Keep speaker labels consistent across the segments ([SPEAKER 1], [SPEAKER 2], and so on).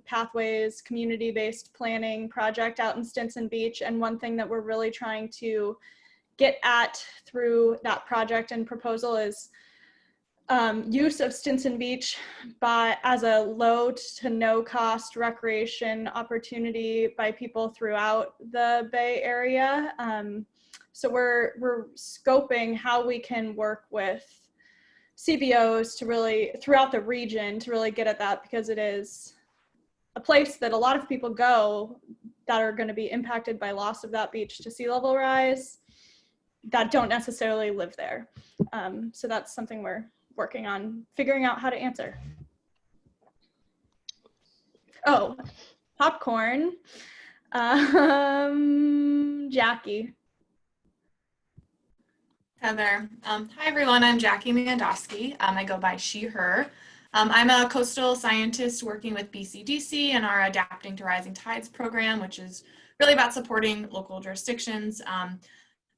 [SPEAKER 1] pathways, community-based planning project out in Stinson Beach. And one thing that we're really trying to get at through that project and proposal is use of Stinson Beach as a low to no cost recreation opportunity by people throughout the Bay Area. So we're scoping how we can work with CBOs to really, throughout the region, to really get at that, because it is a place that a lot of people go that are going to be impacted by loss of that beach to sea level rise that don't necessarily live there. So that's something we're working on figuring out how to answer. Oh, popcorn. Jackie.
[SPEAKER 2] Heather. Hi everyone, I'm Jackie Mandowski. I go by she, her. I'm a coastal scientist working with BCDC and our Adapting to Rising Tides program, which is really about supporting local jurisdictions.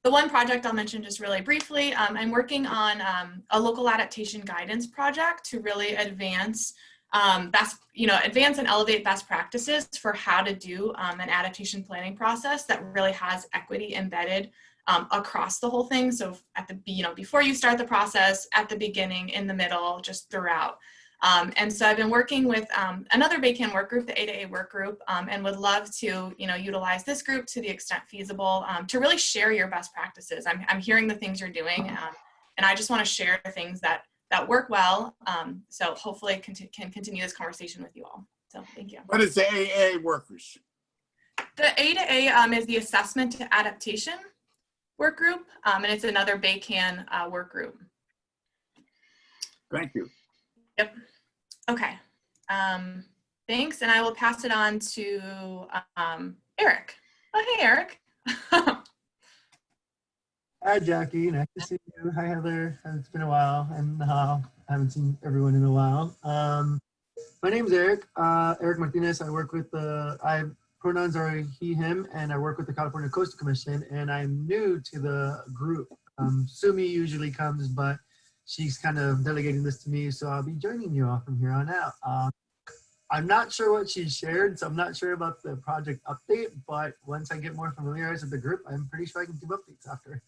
[SPEAKER 2] The one project I'll mention just really briefly, I'm working on a local adaptation guidance project to really advance advance and elevate best practices for how to do an adaptation planning process that really has equity embedded across the whole thing. So at the, before you start the process, at the beginning, in the middle, just throughout. And so I've been working with another BayCAN work group, the A2A work group, and would love to, utilize this group to the extent feasible to really share your best practices. I'm hearing the things you're doing, and I just want to share things that work well. So hopefully can continue this conversation with you all. So thank you.
[SPEAKER 3] What is the AA workers?
[SPEAKER 2] The A2A is the assessment to adaptation work group, and it's another BayCAN work group.
[SPEAKER 3] Thank you.
[SPEAKER 2] Yep. Okay. Thanks, and I will pass it on to Eric. Oh, hey, Eric.
[SPEAKER 4] Hi, Jackie. Nice to see you. Hi, Heather. It's been a while, and I haven't seen everyone in a while. My name's Eric. Eric Martinez. I work with pronouns are he, him, and I work with the California Coastal Commission, and I'm new to the group. Sumi usually comes, but she's kind of delegating this to me, so I'll be joining you all from here on out. I'm not sure what she shared, so I'm not sure about the project update, but once I get more familiarized with the group, I'm pretty sure I can give updates after.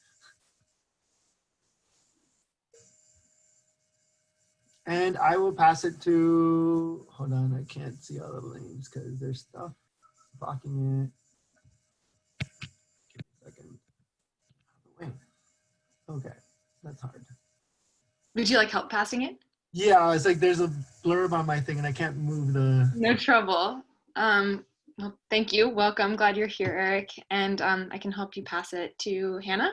[SPEAKER 4] And I will pass it to, hold on, I can't see all the names because there's stuff blocking it. Give me a second. Wait. Okay, that's hard.
[SPEAKER 5] Would you like help passing it?
[SPEAKER 4] Yeah, it's like there's a blurb on my thing and I can't move the...
[SPEAKER 5] No trouble. Well, thank you. Welcome. Glad you're here, Eric. And I can help you pass it to Hannah.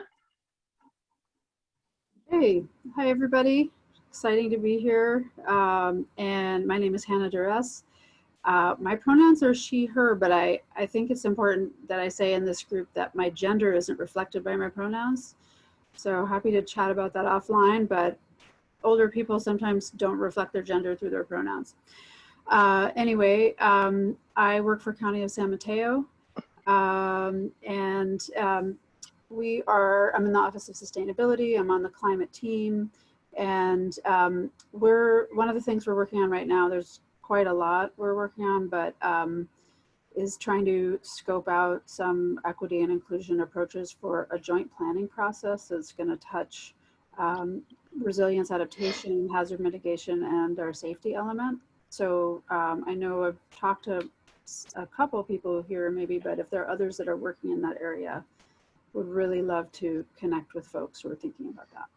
[SPEAKER 6] Hey, hi everybody. Exciting to be here. And my name is Hannah Duress. My pronouns are she, her, but I think it's important that I say in this group that my gender isn't reflected by my pronouns. So happy to chat about that offline, but older people sometimes don't reflect their gender through their pronouns. Anyway, I work for County of San Mateo, I'm in the Office of Sustainability. I'm on the climate team, and one of the things we're working on right now, there's quite a lot we're working on, but is trying to scope out some equity and inclusion approaches for a joint planning process that's going to touch resilience, adaptation, hazard mitigation, and our safety element. So I know I've talked to a couple people here maybe, but if there are others that are working in that area, would really love to connect with folks who are thinking about that.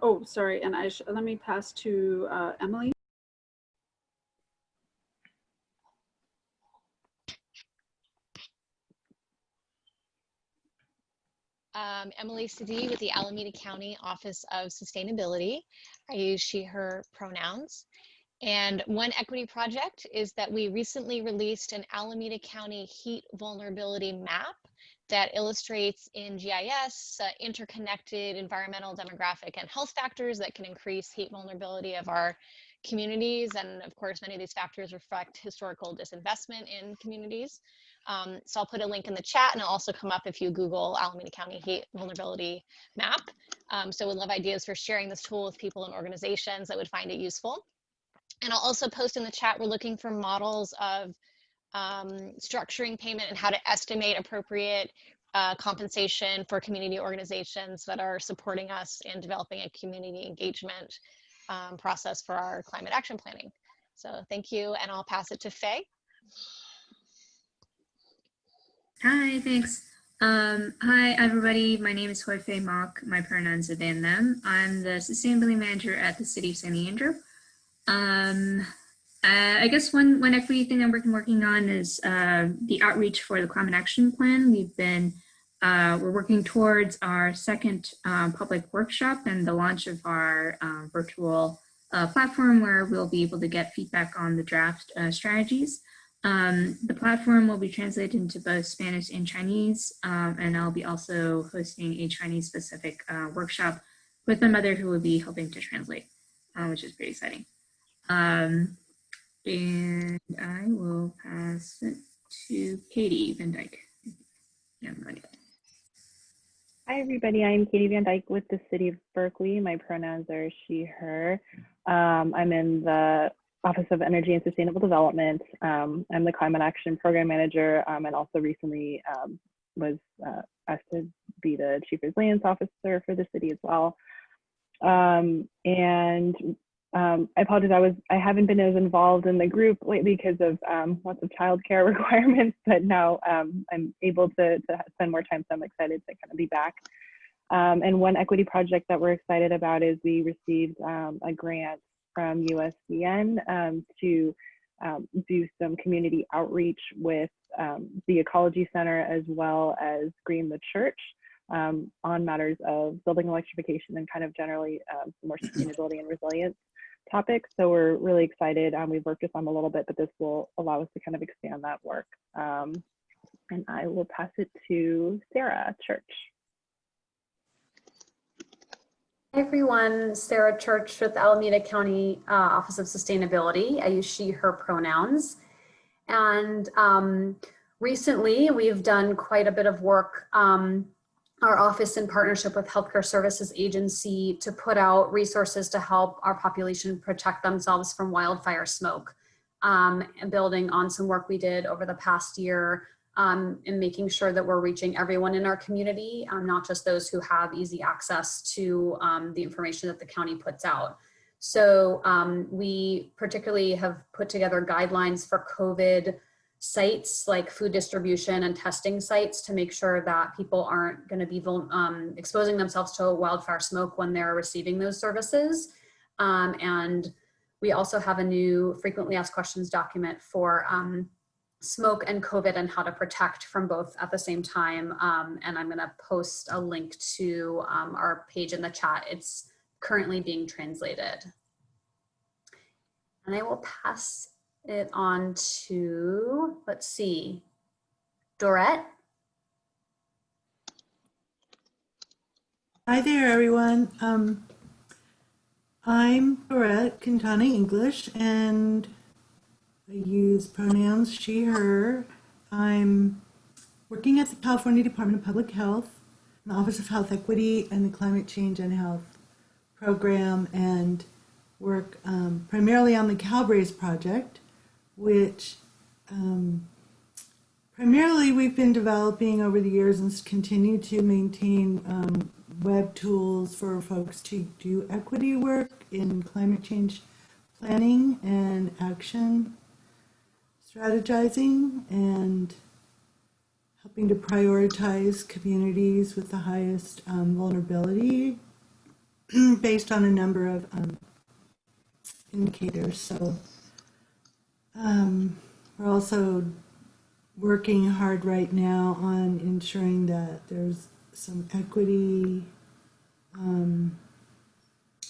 [SPEAKER 6] Oh, sorry, and let me pass to Emily.
[SPEAKER 7] Emily Sadi with the Alameda County Office of Sustainability. I use she, her pronouns. And one equity project is that we recently released an Alameda County heat vulnerability map that illustrates in GIS interconnected environmental, demographic, and health factors that can increase heat vulnerability of our communities. And of course, many of these factors reflect historical disinvestment in communities. So I'll put a link in the chat, and it'll also come up if you Google Alameda County Heat Vulnerability Map. So we'd love ideas for sharing this tool with people and organizations that would find it useful. And I'll also post in the chat, we're looking for models of structuring payment and how to estimate appropriate compensation for community organizations that are supporting us in developing a community engagement process for our climate action planning. So thank you, and I'll pass it to Faye.
[SPEAKER 3] Hi, thanks. Hi, everybody. My name is Hoi Fei Mok. My pronouns are they and them. I'm the sustainability manager at the City of San Leandro. I guess one equity thing I'm working on is the outreach for the climate action plan. We're working towards our second public workshop and the launch of our virtual platform where we'll be able to get feedback on the draft strategies. The platform will be translated into both Spanish and Chinese, and I'll be also hosting a Chinese specific workshop with my mother who will be helping to translate, which is pretty exciting. And I will pass it to Katie Van Dyke. Yeah,
[SPEAKER 8] Hi, everybody. I'm Katie Van Dyke with the City of Berkeley. My pronouns are she, her. I'm in the Office of Energy and Sustainable Development. I'm the Climate Action Program Manager and also recently was asked to be the Chief Resilience Officer for the city as well. I apologize, I haven't been as involved in the group lately because of lots of childcare requirements, but now I'm able to spend more time, so I'm excited to kind of be back. And one equity project that we're excited about is we received a grant from USDN to do some community outreach with the Ecology Center as well as Green the Church on matters of building electrification and kind of generally more sustainability and resilience topics. So we're really excited. We've worked with them a little bit, but this will allow us to kind of expand that work. And I will pass it to Sarah Church.
[SPEAKER 9] Hi everyone, Sarah Church with Alameda County Office of Sustainability. I use she, her pronouns. And recently we've done quite a bit of work, our office in partnership with Healthcare Services Agency to put out resources to help our population protect themselves from wildfire smoke, and building on some work we did over the past year in making sure that we're reaching everyone in our community, not just those who have easy access to the information that the county puts out. So we particularly have put together guidelines for COVID sites like food distribution and testing sites to make sure that people aren't going to be exposing themselves to wildfire smoke when they're receiving those services. And we also have a new frequently asked questions document for smoke and COVID and how to protect from both at the same time. And I'm going to post a link to our page in the chat. It's currently being translated. And I will pass it on to, let's see, Dorette.
[SPEAKER 10] Hi there, everyone. I'm Dorette Quintana English, and I use pronouns she, her. I'm working at the California Department of Public Health, in the Office of Health Equity and the Climate Change and Health Program, and work primarily on the Calbraze project, which primarily we've been developing over the years and continue to maintain web tools for folks to do equity work in climate change planning and action, strategizing, and helping to prioritize communities with the highest vulnerability based on a number of indicators. So we're also working hard right now on ensuring that there's some equity in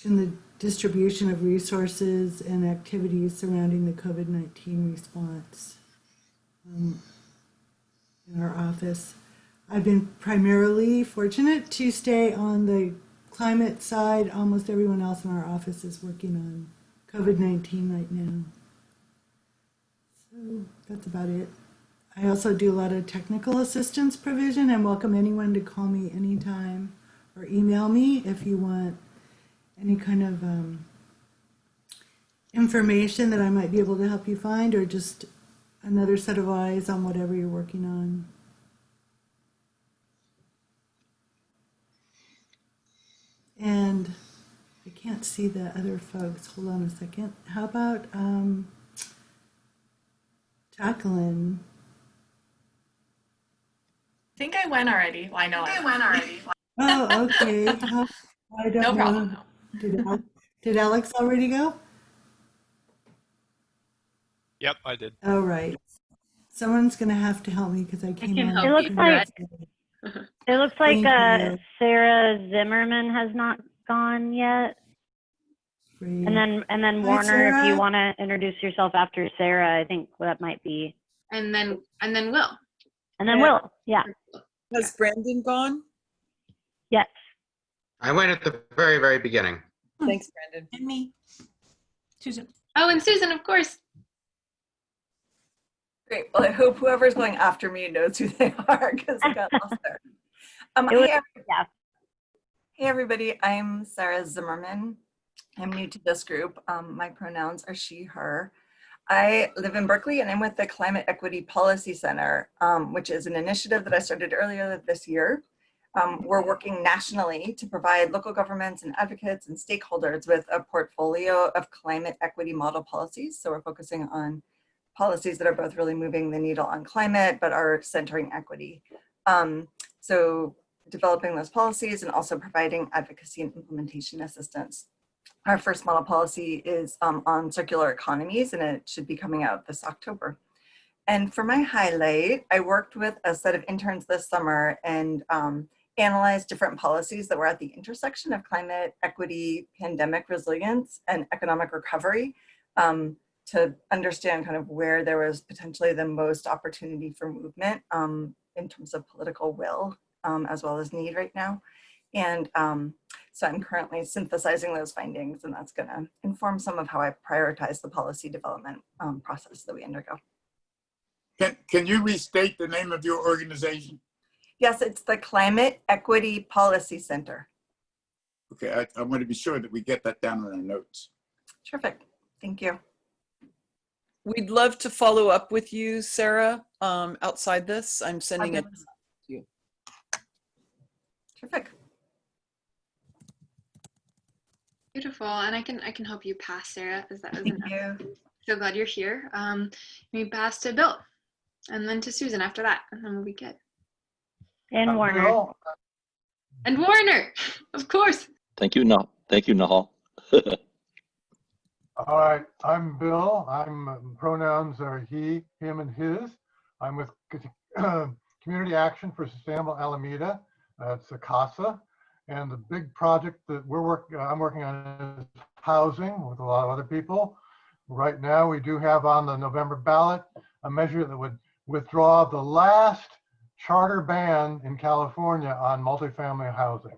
[SPEAKER 10] the distribution of resources and activities surrounding the COVID-19 response in our office. I've been primarily fortunate to stay on the climate side. Almost everyone else in our office is working on COVID-19 right now. So that's about it. I also do a lot of technical assistance provision and welcome anyone to call me anytime or email me if you want any kind of information that I might be able to help you find, or just another set of eyes on whatever you're working on? And I can't see the other folks. Hold on a second. How about Jacqueline?
[SPEAKER 2] I think I went already. Well, I know I went already.
[SPEAKER 10] Oh, okay. I don't
[SPEAKER 2] No
[SPEAKER 10] know.
[SPEAKER 2] problem.
[SPEAKER 10] Did Alex already go?
[SPEAKER 11] Yep, I did.
[SPEAKER 10] Oh, right. Someone's going to have to help me because I came
[SPEAKER 5] can
[SPEAKER 10] on.
[SPEAKER 5] help
[SPEAKER 8] It looks
[SPEAKER 5] you,
[SPEAKER 8] like
[SPEAKER 5] Brett.
[SPEAKER 8] it looks like
[SPEAKER 10] Thank you.
[SPEAKER 8] Sarah Zimmerman has not gone yet.
[SPEAKER 10] Great.
[SPEAKER 8] And then
[SPEAKER 10] Hi,
[SPEAKER 8] Warner, if you
[SPEAKER 10] Sarah.
[SPEAKER 8] want to introduce yourself after Sarah, I think that might be.
[SPEAKER 5] And then Will.
[SPEAKER 8] And then
[SPEAKER 12] Yeah.
[SPEAKER 8] Will. Yeah.
[SPEAKER 12] Has Brandon gone?
[SPEAKER 8] Yes.
[SPEAKER 13] I went at the very, very beginning.
[SPEAKER 12] Thanks, Brandon.
[SPEAKER 2] And me. Susan.
[SPEAKER 5] Oh, and Susan, of course.
[SPEAKER 12] Great. Well, I hope whoever's going after me knows who they are because I got lost there.
[SPEAKER 8] Yeah.
[SPEAKER 12] Hey, everybody. I'm Sarah Zimmerman. I'm new to this group. My pronouns are she, her. I live in Berkeley and I'm with the Climate Equity Policy Center, which is an initiative that I started earlier this year. We're working nationally to provide local governments and advocates and stakeholders with a portfolio of climate equity model policies. So we're focusing on policies that are both really moving the needle on climate, but are centering equity. So developing those policies and also providing advocacy and implementation assistance. Our first model policy is on circular economies, and it should be coming out this October. And for my highlight, I worked with a set of interns this summer and analyzed different policies that were at the intersection of climate equity, pandemic resilience, and economic recovery to understand kind of where there was potentially the most opportunity for movement in terms of political will as well as need right now. And so I'm currently synthesizing those findings, and that's going to inform some of how I prioritize the policy development process that we undergo.
[SPEAKER 14] Can you restate the name of your organization?
[SPEAKER 12] Yes, it's the Climate Equity Policy Center.
[SPEAKER 14] Okay, I want to be sure that we get that down in our notes.
[SPEAKER 12] Terrific. Thank you. We'd love to follow up with you, Sarah, outside this. I'm sending it to you. Terrific.
[SPEAKER 5] Beautiful. And I can help you pass, Sarah, as that was
[SPEAKER 12] Thank
[SPEAKER 5] enough.
[SPEAKER 12] you.
[SPEAKER 5] So glad you're here. We pass to Bill and then to Susan after that, and then we'll be good.
[SPEAKER 8] And Warner.
[SPEAKER 4] Bill.
[SPEAKER 5] And Warner, of course.
[SPEAKER 15] Thank you, Nahal.
[SPEAKER 16] All right, I'm Bill. Pronouns are he, him, and his. I'm with Community Action for Sustainable Alameda. It's a CASA. And the big project that I'm working on is housing with a lot of other people. Right now, we do have on the November ballot a measure that would withdraw the last charter ban in California on multifamily housing.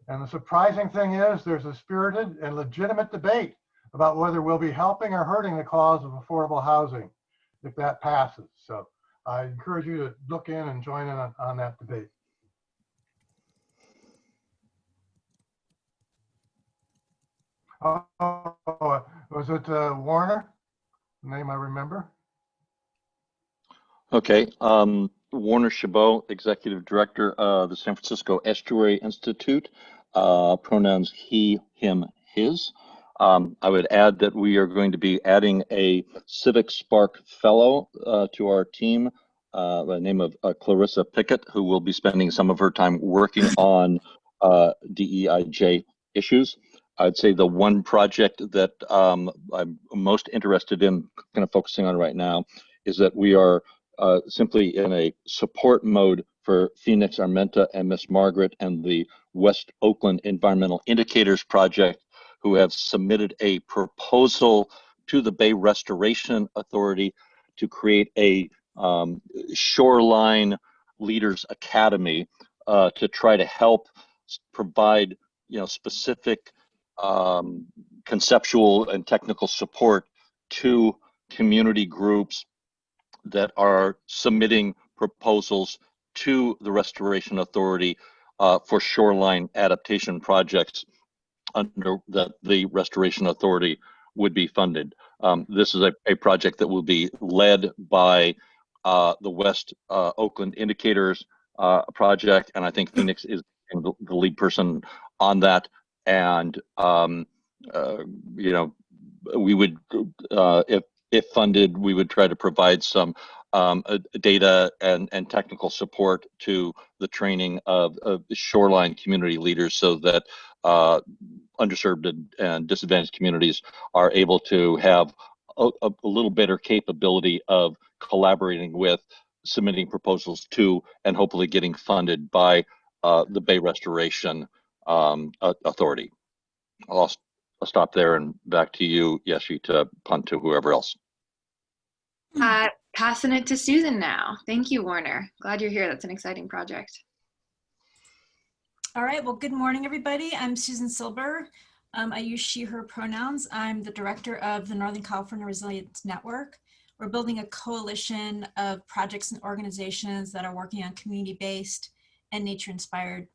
[SPEAKER 16] And the surprising thing is there's a spirited and legitimate debate about whether we'll be helping or hurting the cause of affordable housing if that passes. So I encourage you to look in and join in on that debate. Oh, was it Warner? Name I remember.
[SPEAKER 15] Okay, Warner Chabot, Executive Director of the San Francisco Estuary Institute, pronouns he, him, his. I would add that we are going to be adding a Civic Spark Fellow to our team by the name of Clarissa Pickett, who will be spending some of her time working on DEIJ issues. I'd say the one project that I'm most interested in kind of focusing on right now is that we are simply in a support mode for Phoenix, Armenta, and Miss Margaret and the West Oakland Environmental Indicators Project, who have submitted a proposal to the Bay Restoration Authority to create a shoreline leaders academy to try to help provide specific conceptual and technical support to community groups that are submitting proposals to the Restoration Authority for shoreline adaptation projects under that the Restoration Authority would be funded. This is a project that will be led by the West Oakland Indicators project, and I think Phoenix is the lead person on that. And we would, if funded, we would try to provide some data and technical support to the training of shoreline community leaders, so that underserved and disadvantaged communities are able to have a little better capability of collaborating with, submitting proposals to, and hopefully getting funded by the Bay Restoration Authority. I'll stop there and back to you, Yeshi, to punt to whoever else.
[SPEAKER 5] Passing it to Susan now. Thank you, Warner. Glad you're here. That's an exciting project.
[SPEAKER 17] All right, well, good morning, everybody. I'm Susan Silber. I use she, her pronouns. I'm the director of the Northern California Resilience Network. We're building a coalition of projects and organizations that are working on community-based and nature-inspired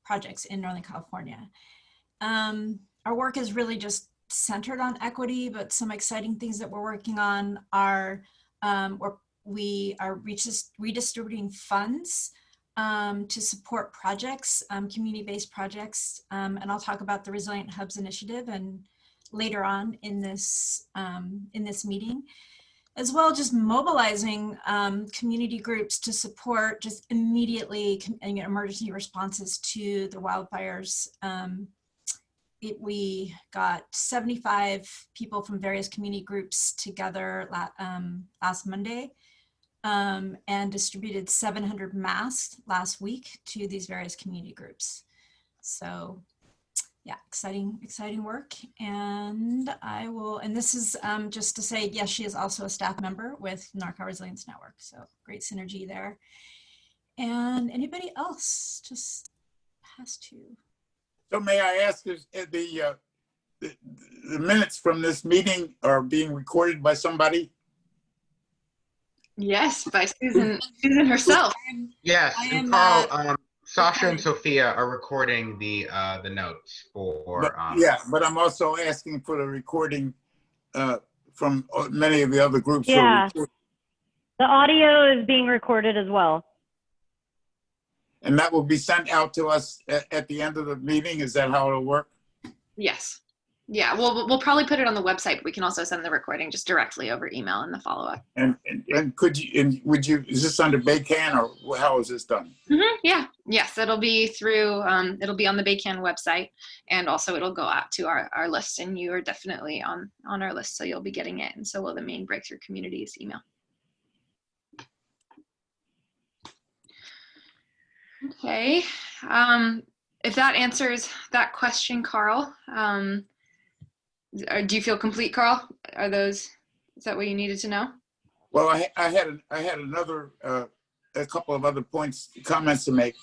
[SPEAKER 17] projects in Northern California. Our work is really just centered on equity, but some exciting things that we're working on are we are redistributing funds to support projects, community-based projects, and I'll talk about the Resilient Hubs Initiative and later on in this meeting, as well just mobilizing community groups to support just immediately emergency responses to the wildfires. We got 75 people from various community groups together last Monday and distributed 700 masks last week to these various community groups. So yeah, exciting work. And this is just to say, yes, she is also a staff member with NorCal Resilience Network. So great synergy there. And anybody else just has to.
[SPEAKER 14] So may I ask, is the minutes from this meeting are being recorded by somebody?
[SPEAKER 5] Yes, by Susan herself.
[SPEAKER 13] Yes, and Carl, Sasha and Sophia are recording the notes for.
[SPEAKER 14] Yeah, but I'm also asking for the recording from many of the other groups.
[SPEAKER 18] Yeah, the audio is being recorded as well.
[SPEAKER 14] And that will be sent out to us at the end of the meeting. Is that how it'll work?
[SPEAKER 5] Yes. Yeah, we'll probably put it on the website, but we can also send the recording just directly over email in the follow-up.
[SPEAKER 14] And could you, and would you, is this under BayCAN or how is this done?
[SPEAKER 5] Mm-hmm, yeah, yes, it'll be through, it'll be on the BayCAN website, and also it'll go out to our list, and you are definitely on our list, so you'll be getting it, and so will the main Breakthrough Communities email. Okay, if that answers that question, Carl, do you feel complete, Carl? Is that what you needed to know?
[SPEAKER 14] Well, I had another, a couple of other comments to make.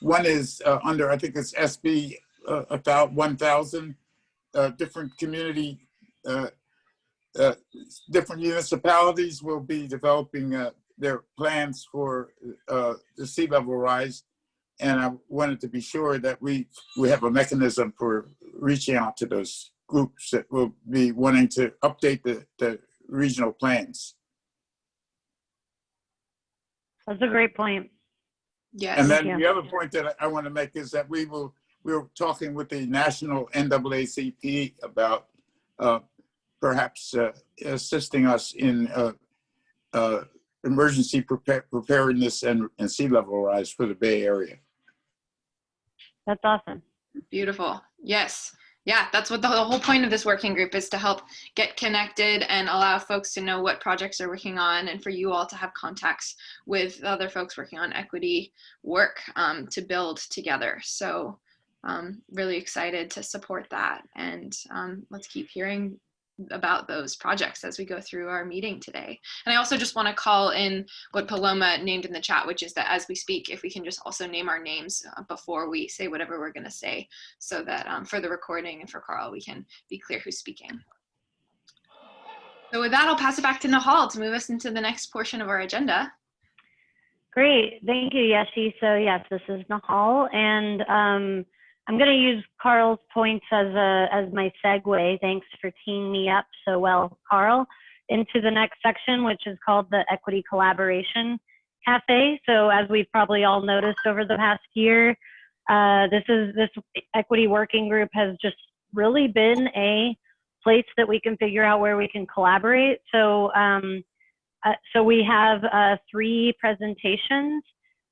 [SPEAKER 14] One is under, I think it's SB about 1,000, different community, different municipalities will be developing their plans for the sea level rise. And I wanted to be sure that we have a mechanism for reaching out to those groups that will be wanting to update the regional plans.
[SPEAKER 18] That's a great point.
[SPEAKER 5] Yes.
[SPEAKER 14] And then the other point that I want to make is that we're talking with the national NAACP about perhaps assisting us in emergency preparedness and sea level rise for the Bay Area.
[SPEAKER 18] That's awesome.
[SPEAKER 5] Beautiful. Yes. Yeah, that's what the whole point of this working group is, to help get connected and allow folks to know what projects they're working on, and for you all to have contacts with other folks working on equity work to build together. So really excited to support that, and let's keep hearing about those projects as we go through our meeting today. And I also just want to call in what Paloma named in the chat, which is that as we speak, if we can just also name our names before we say whatever we're going to say, so that for the recording and for Carl, we can be clear who's speaking. So with that, I'll pass it back to Nahal to move us into the next portion of our agenda.
[SPEAKER 18] Great, thank you, Yeshi. So yes, this is Nahal, and I'm going to use Carl's points as my segue. Thanks for teeing me up so well, Carl, into the next section, which is called the Equity Collaboration Cafe. So as we've probably all noticed over the past year, this equity working group has just really been a place that we can figure out where we can collaborate. So so we have 3 presentations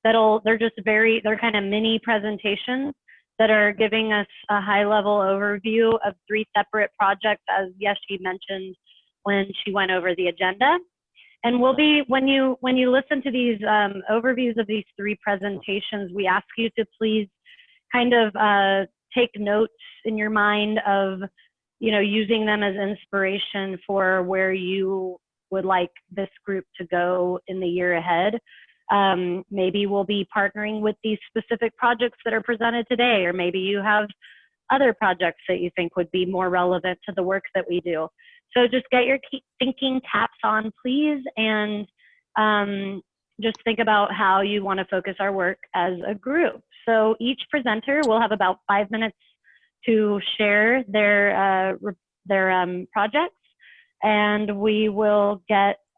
[SPEAKER 18] they're kind of mini presentations that are giving us a high level overview of 3 separate projects, as Yeshi mentioned when she went over the agenda. And we'll be, when you listen to these overviews of these 3 presentations, we ask you to please kind of take notes in your mind of, using them as inspiration for where you would like this group to go in the year ahead. Maybe we'll be partnering with these specific projects that are presented today, or maybe you have other projects that you think would be more relevant to the work that we do. So just get your thinking caps on, please, and just think about how you want to focus our work as a group. So each presenter will have about 5 minutes to share their projects, and we will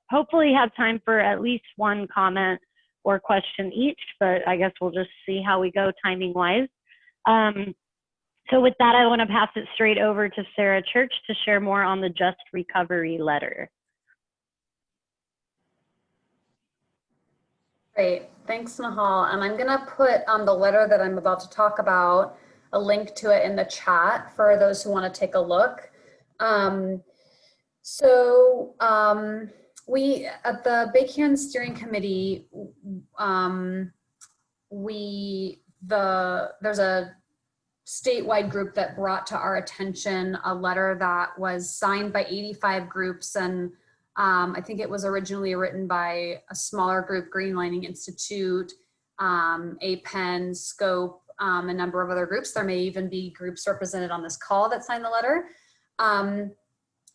[SPEAKER 18] hopefully have time for at least 1 comment or question each, but I guess we'll just see how we go timing wise. So with that, I want to pass it straight over to Sarah Church to share more on the Just Recovery letter.
[SPEAKER 9] Great, thanks Nahal. And I'm gonna put the letter that I'm about to talk about, a link to it in the chat for those who want to take a look. We at the BayCAN steering committee, there's a statewide group that brought to our attention a letter that was signed by 85 groups, and I think it was originally written by a smaller group, Greenlining Institute, APEN, Scope, a number of other groups. There may even be groups represented on this call that signed the letter.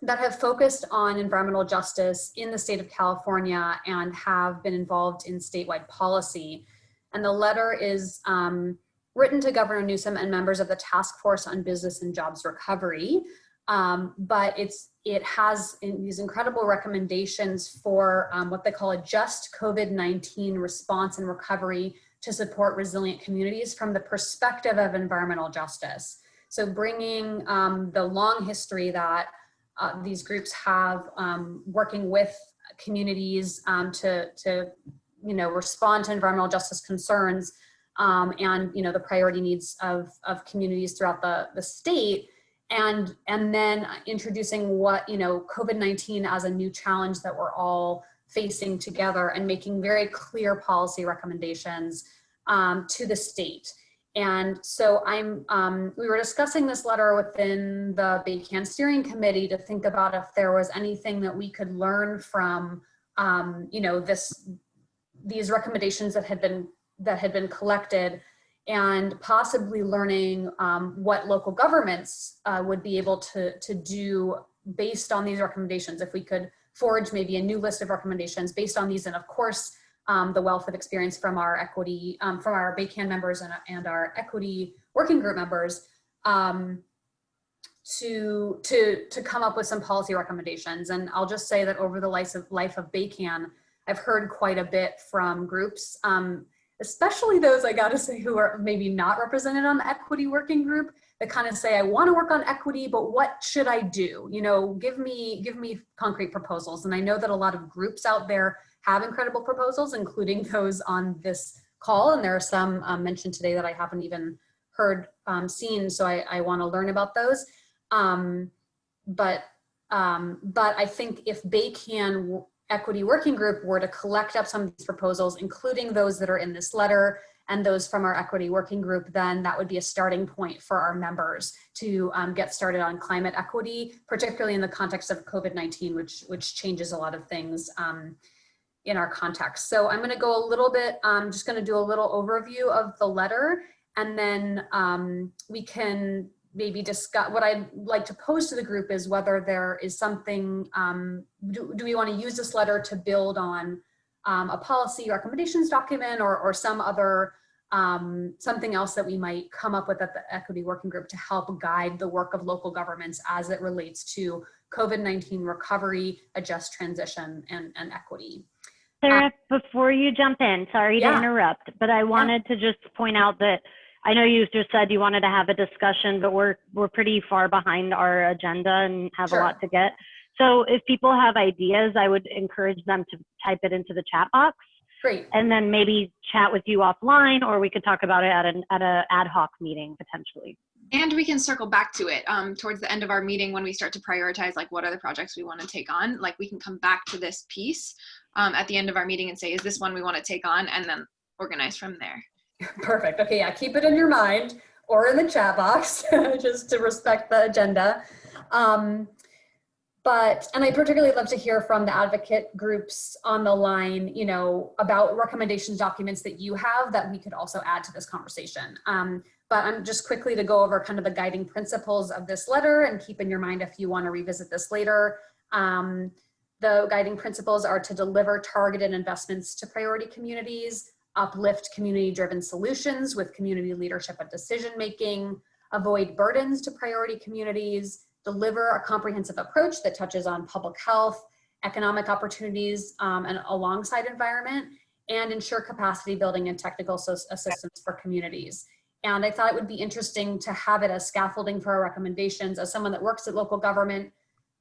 [SPEAKER 9] That have focused on environmental justice in the state of California and have been involved in statewide policy. And the letter is written to Governor Newsom and members of the Task Force on Business and Jobs Recovery. But it has these incredible recommendations for what they call a just COVID-19 response and recovery to support resilient communities from the perspective of environmental justice. So bringing the long history that these groups have working with communities to respond to environmental justice concerns and the priority needs of communities throughout the state, and then introducing what COVID-19 as a new challenge that we're all facing together, and making very clear policy recommendations to the state. And so we were discussing this letter within the BayCAN steering committee to think about if there was anything that we could learn from, these recommendations that had been collected, and possibly learning what local governments would be able to do based on these recommendations. If we could forge maybe a new list of recommendations based on these, and of course, the wealth of experience from our equity, from our BayCAN members and our equity working group members, to come up with some policy recommendations. And I'll just say that over the life of BayCAN, I've heard quite a bit from groups, especially those, I gotta say, who are maybe not represented on the equity working group, that kind of say, I want to work on equity, but what should I do? Give me concrete proposals. And I know that a lot of groups out there have incredible proposals, including those on this call. And there are some mentioned today that I haven't even heard, seen. So I want to learn about those. But I think if BayCAN Equity Working Group were to collect up some of these proposals, including those that are in this letter and those from our Equity Working Group, then that would be a starting point for our members to get started on climate equity, particularly in the context of COVID-19, which changes a lot of things in our context. So I'm going to go a little bit, I'm just going to do a little overview of the letter, and then we can maybe discuss. What I'd like to pose to the group is whether there is something, do we want to use this letter to build on a policy recommendations document or some other something else that we might come up with at the equity working group to help guide the work of local governments as it relates to COVID-19 recovery, a just transition, and equity.
[SPEAKER 18] Sarah, before you jump in, sorry to interrupt, but I wanted to just point out that I know you just said you wanted to have a discussion, but we're pretty far behind our agenda and have a lot to get. So if people have ideas, I would encourage them to type it into the chat box.
[SPEAKER 9] Great.
[SPEAKER 18] And then maybe chat with you offline, or we could talk about it at an ad hoc meeting potentially.
[SPEAKER 5] And we can circle back to it towards the end of our meeting when we start to prioritize like what are the projects we want to take on. Like we can come back to this piece at the end of our meeting and say, is this one we want to take on, and then organize from there.
[SPEAKER 9] Perfect. Okay, yeah, keep it in your mind or in the chat box just to respect the agenda. And I particularly love to hear from the advocate groups on the line, you know, about recommendations documents that you have that we could also add to this conversation. But I'm just quickly to go over kind of the guiding principles of this letter, and keep in your mind if you want to revisit this later. The guiding principles are to deliver targeted investments to priority communities, uplift community-driven solutions with community leadership and decision-making, avoid burdens to priority communities, deliver a comprehensive approach that touches on public health, economic opportunities, and alongside environment, and ensure capacity building and technical assistance for communities. And I thought it would be interesting to have it as scaffolding for our recommendations. As someone that works at local government,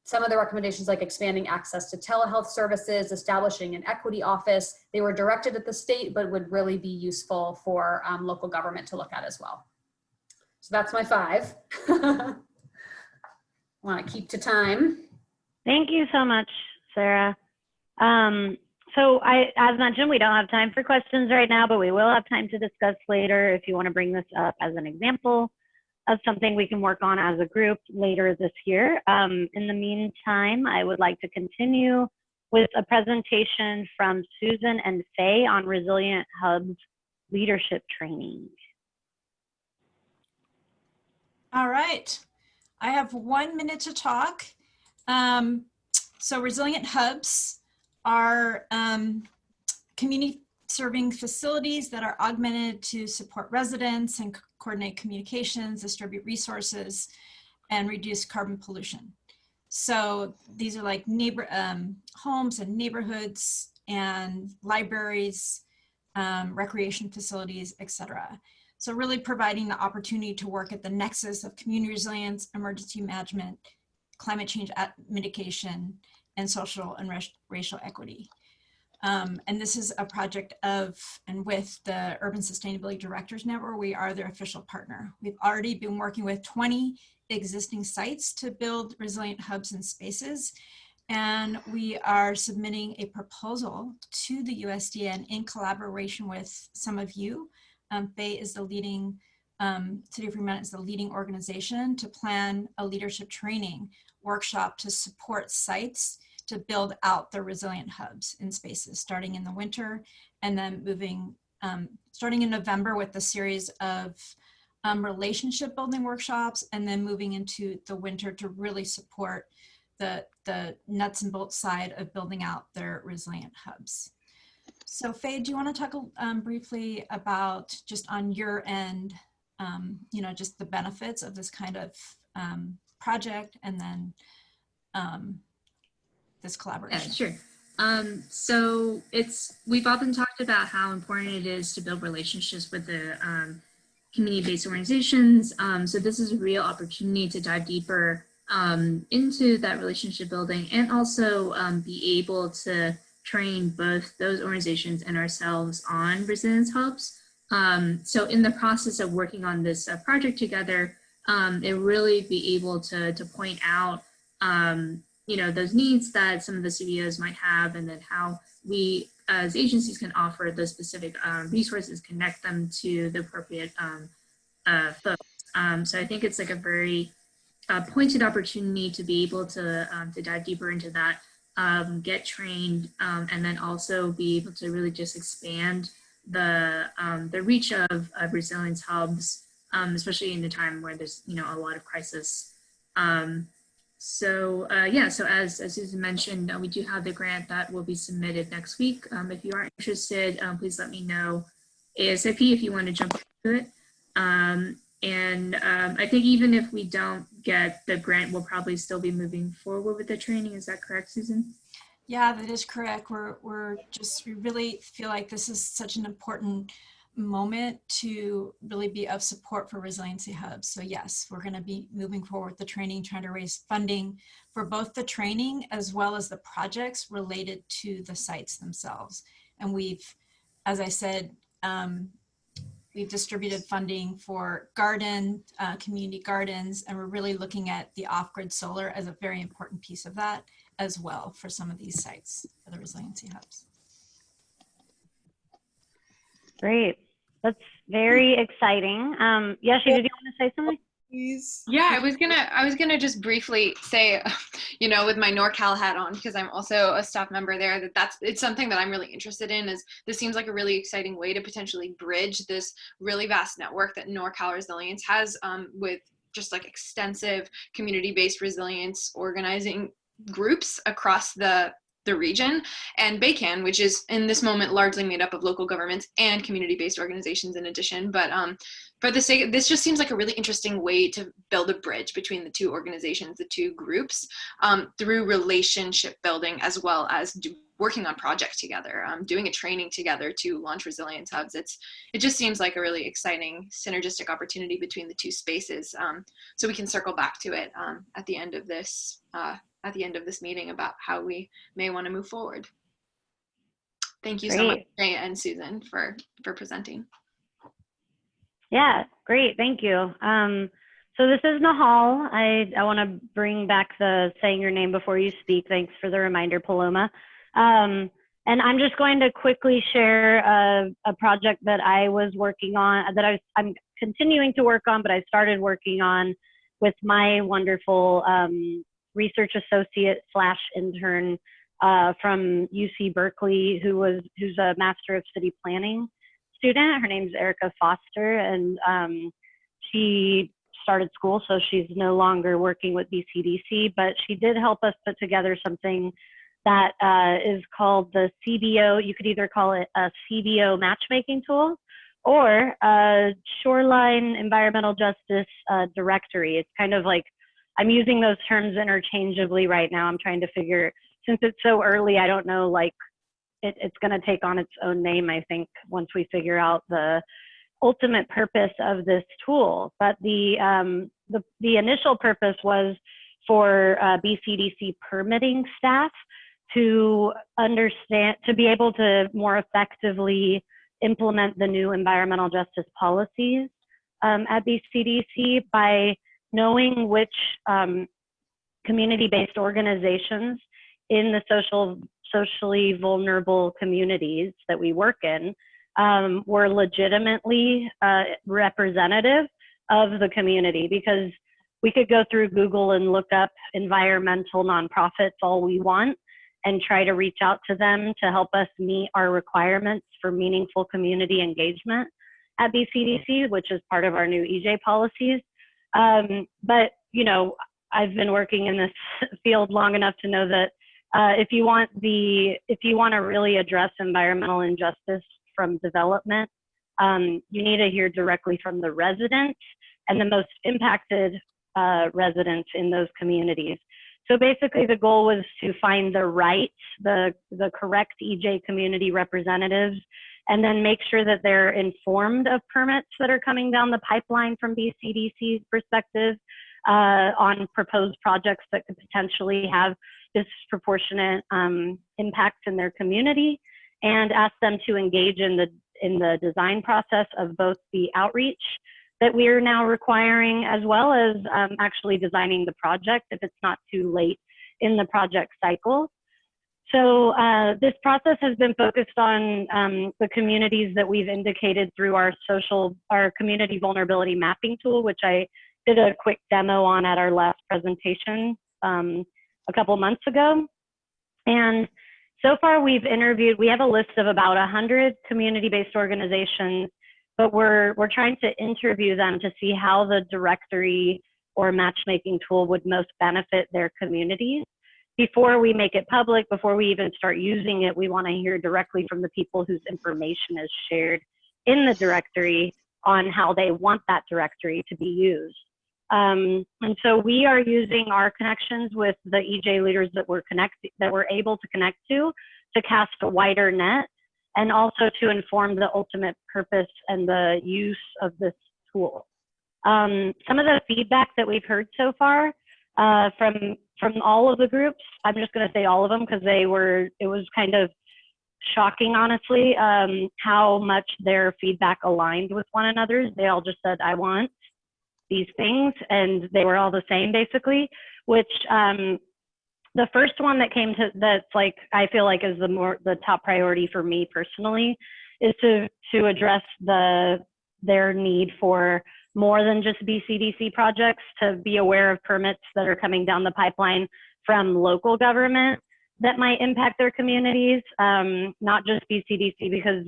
[SPEAKER 9] some of the recommendations like expanding access to telehealth services, establishing an equity office, they were directed at the state, but would really be useful for local government to look at as well. So that's my 5. Want to keep to time.
[SPEAKER 18] Thank you so much, Sarah. So as mentioned, we don't have time for questions right now, but we will have time to discuss later if you want to bring this up as an example of something we can work on as a group later this year. In the meantime, I would like to continue with a presentation from Susan and Faye on Resilient Hubs leadership training.
[SPEAKER 17] All right, I have 1 minute to talk. So Resilient Hubs are community serving facilities that are augmented to support residents and coordinate communications, distribute resources, and reduce carbon pollution. So these are like homes and neighborhoods and libraries, recreation facilities, etc. So really providing the opportunity to work at the nexus of community resilience, emergency management, climate change mitigation, and social and racial equity. And this is a project of and with the Urban Sustainability Directors Network. We are their official partner. We've already been working with 20 existing sites to build resilient hubs and spaces. And we are submitting a proposal to the USDN in collaboration with some of you. Faye is the leading, City of Fremont is the leading organization to plan a leadership training workshop to support sites to build out their resilient hubs in spaces starting in the winter, and then moving, starting in November with the series of relationship building workshops, and then moving into the winter to really support the nuts and bolts side of building out their resilient hubs. So Faye, do you want to talk briefly about just on your end, you know, just the benefits of this kind of project, and then this collaboration?
[SPEAKER 3] Yeah, sure. So we've often talked about how important it is to build relationships with the community-based organizations. So this is a real opportunity to dive deeper into that relationship building, and also be able to train both those organizations and ourselves on resilience hubs. So in the process of working on this project together, it really be able to point out you know, those needs that some of the CBOs might have, and then how we as agencies can offer those specific resources, connect them to the appropriate folks. So I think it's like a very pointed opportunity to be able to dive deeper into that, get trained, and then also be able to really just expand the reach of resilience hubs, especially in a time where there's, you know, a lot of crisis. So as Susan mentioned, we do have the grant that will be submitted next week. If you are interested, please let me know. ASAP if you want to jump into it. I think even if we don't get the grant, we'll probably still be moving forward with the training. Is that correct, Susan?
[SPEAKER 17] Yeah, that is correct. We really feel like this is such an important moment to really be of support for resiliency hubs. So yes, we're going to be moving forward with the training, trying to raise funding for both the training as well as the projects related to the sites themselves. And we've, as I said, we've distributed funding for community gardens, and we're really looking at the off-grid solar as a very important piece of that as well for some of these sites for the resiliency hubs.
[SPEAKER 18] Great. That's very exciting. Yashi, did you want to say something?
[SPEAKER 5] Please. Yeah, I was gonna just briefly say, you know, with my NorCal hat on, because I'm also a staff member there, it's something that I'm really interested in. Is this seems like a really exciting way to potentially bridge this really vast network that NorCal Resilience has with just like extensive community-based resilience organizing groups across the region, and BayCAN, which is in this moment largely made up of local governments and community-based organizations in addition. But for the sake, this just seems like a really interesting way to build a bridge between the two organizations, the two groups, through relationship building as well as working on projects together, doing a training together to launch resilience hubs. It just seems like a really exciting synergistic opportunity between the two spaces. So we can circle back to it at the end of this meeting about how we may want to move forward. Thank you so much, Jay and Susan, for presenting.
[SPEAKER 18] Yeah, great, thank you. So this is Nahal. I want to bring back the saying your name before you speak. Thanks for the reminder, Paloma. And I'm just going to quickly share a project that I was working on, that I'm continuing to work on, but I started working on with my wonderful research associate / intern from UC Berkeley, who's a Master of City Planning student. Her name's Erica Foster, and she started school, so she's no longer working with BCDC, but she did help us put together something that is called the CBO. You could either call it a CBO matchmaking tool or a Shoreline Environmental Justice Directory. It's kind of like, I'm using those terms interchangeably right now. I'm trying to figure, since it's so early, I don't know, like it's going to take on its own name, I think, once we figure out the ultimate purpose of this tool. But the initial purpose was for BCDC permitting staff to understand, to be able to more effectively implement the new environmental justice policies at BCDC by knowing which community-based organizations in the socially vulnerable communities that we work in were legitimately representative of the community, because we could go through Google and look up environmental nonprofits all we want and try to reach out to them to help us meet our requirements for meaningful community engagement at BCDC, which is part of our new EJ policies. But, you know, I've been working in this field long enough to know that if you want to really address environmental injustice from development, you need to hear directly from the residents and the most impacted residents in those communities. So basically the goal was to find the correct EJ community representatives, and then make sure that they're informed of permits that are coming down the pipeline from BCDC's perspective on proposed projects that could potentially have disproportionate impacts in their community, and ask them to engage in the design process of both the outreach that we are now requiring, as well as actually designing the project if it's not too late in the project cycle. So this process has been focused on the communities that we've indicated through our community vulnerability mapping tool, which I did a quick demo on at our last presentation a couple months ago. And so far we have a list of about 100 community-based organizations, but we're trying to interview them to see how the directory or matchmaking tool would most benefit their communities. Before we make it public, before we even start using it, we want to hear directly from the people whose information is shared in the directory on how they want that directory to be used. And so we are using our connections with the EJ leaders that we're able to connect to cast a wider net, and also to inform the ultimate purpose and the use of this tool. Some of the feedback that we've heard so far from all of the groups, I'm just going to say all of them because it was kind of shocking, honestly, how much their feedback aligned with one another's. They all just said, I want these things, and they were all the same basically, which the first one that came to, that's like, I feel like is the top priority for me personally, is to address their need for more than just BCDC projects, to be aware of permits that are coming down the pipeline from local government that might impact their communities, not just BCDC, because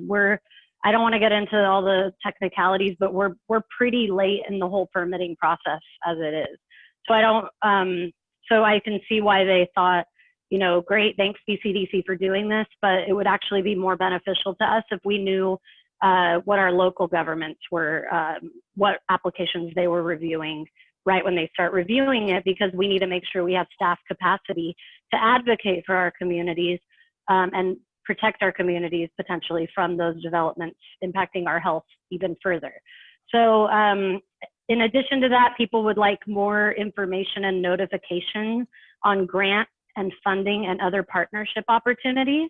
[SPEAKER 18] I don't want to get into all the technicalities, but we're pretty late in the whole permitting process as it is. So so I can see why they thought, you know, great, thanks BCDC for doing this, but it would actually be more beneficial to us if we knew what our local governments were, what applications they were reviewing right when they start reviewing it, because we need to make sure we have staff capacity to advocate for our communities and protect our communities potentially from those developments impacting our health even further. So in addition to that, people would like more information and notification on grant and funding and other partnership opportunities.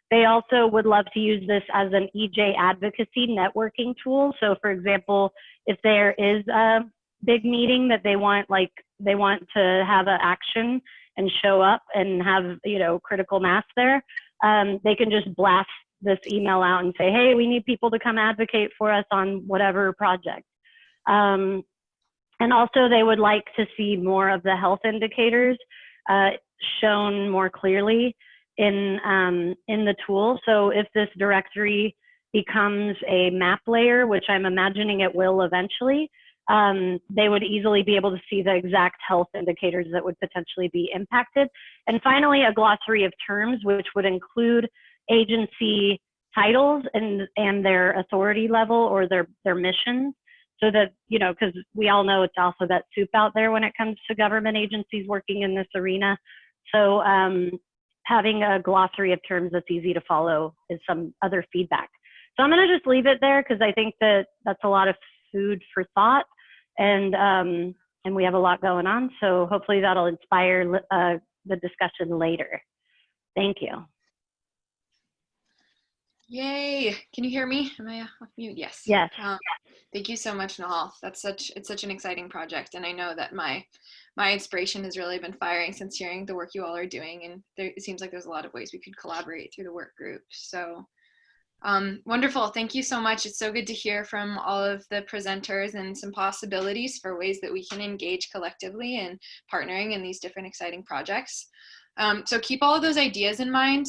[SPEAKER 18] They also would love to use this as an EJ advocacy networking tool. So for example, if there is a big meeting that they want to have an action and show up and have, you know, critical mass there, they can just blast this email out and say, hey, we need people to come advocate for us on whatever project. And also they would like to see more of the health indicators shown more clearly in the tool. So if this directory becomes a map layer, which I'm imagining it will eventually, they would easily be able to see the exact health indicators that would potentially be impacted. And finally, a glossary of terms, which would include agency titles and their authority level or their mission, so that, you know, because we all know it's alphabet soup out there when it comes to government agencies working in this arena. So having a glossary of terms that's easy to follow is some other feedback. So I'm going to just leave it there because I think that's a lot of food for thought, and we have a lot going on. So hopefully that'll inspire the discussion later. Thank you.
[SPEAKER 5] Yay! Can you hear me? Am I off mute? Yes.
[SPEAKER 18] Yes.
[SPEAKER 5] Thank you so much, Nahal. It's such an exciting project, and I know that my inspiration has really been firing since hearing the work you all are doing, and it seems like there's a lot of ways we could collaborate through the work group. So wonderful. Thank you so much. It's so good to hear from all of the presenters and some possibilities for ways that we can engage collectively and partnering in these different exciting projects. So keep all of those ideas in mind.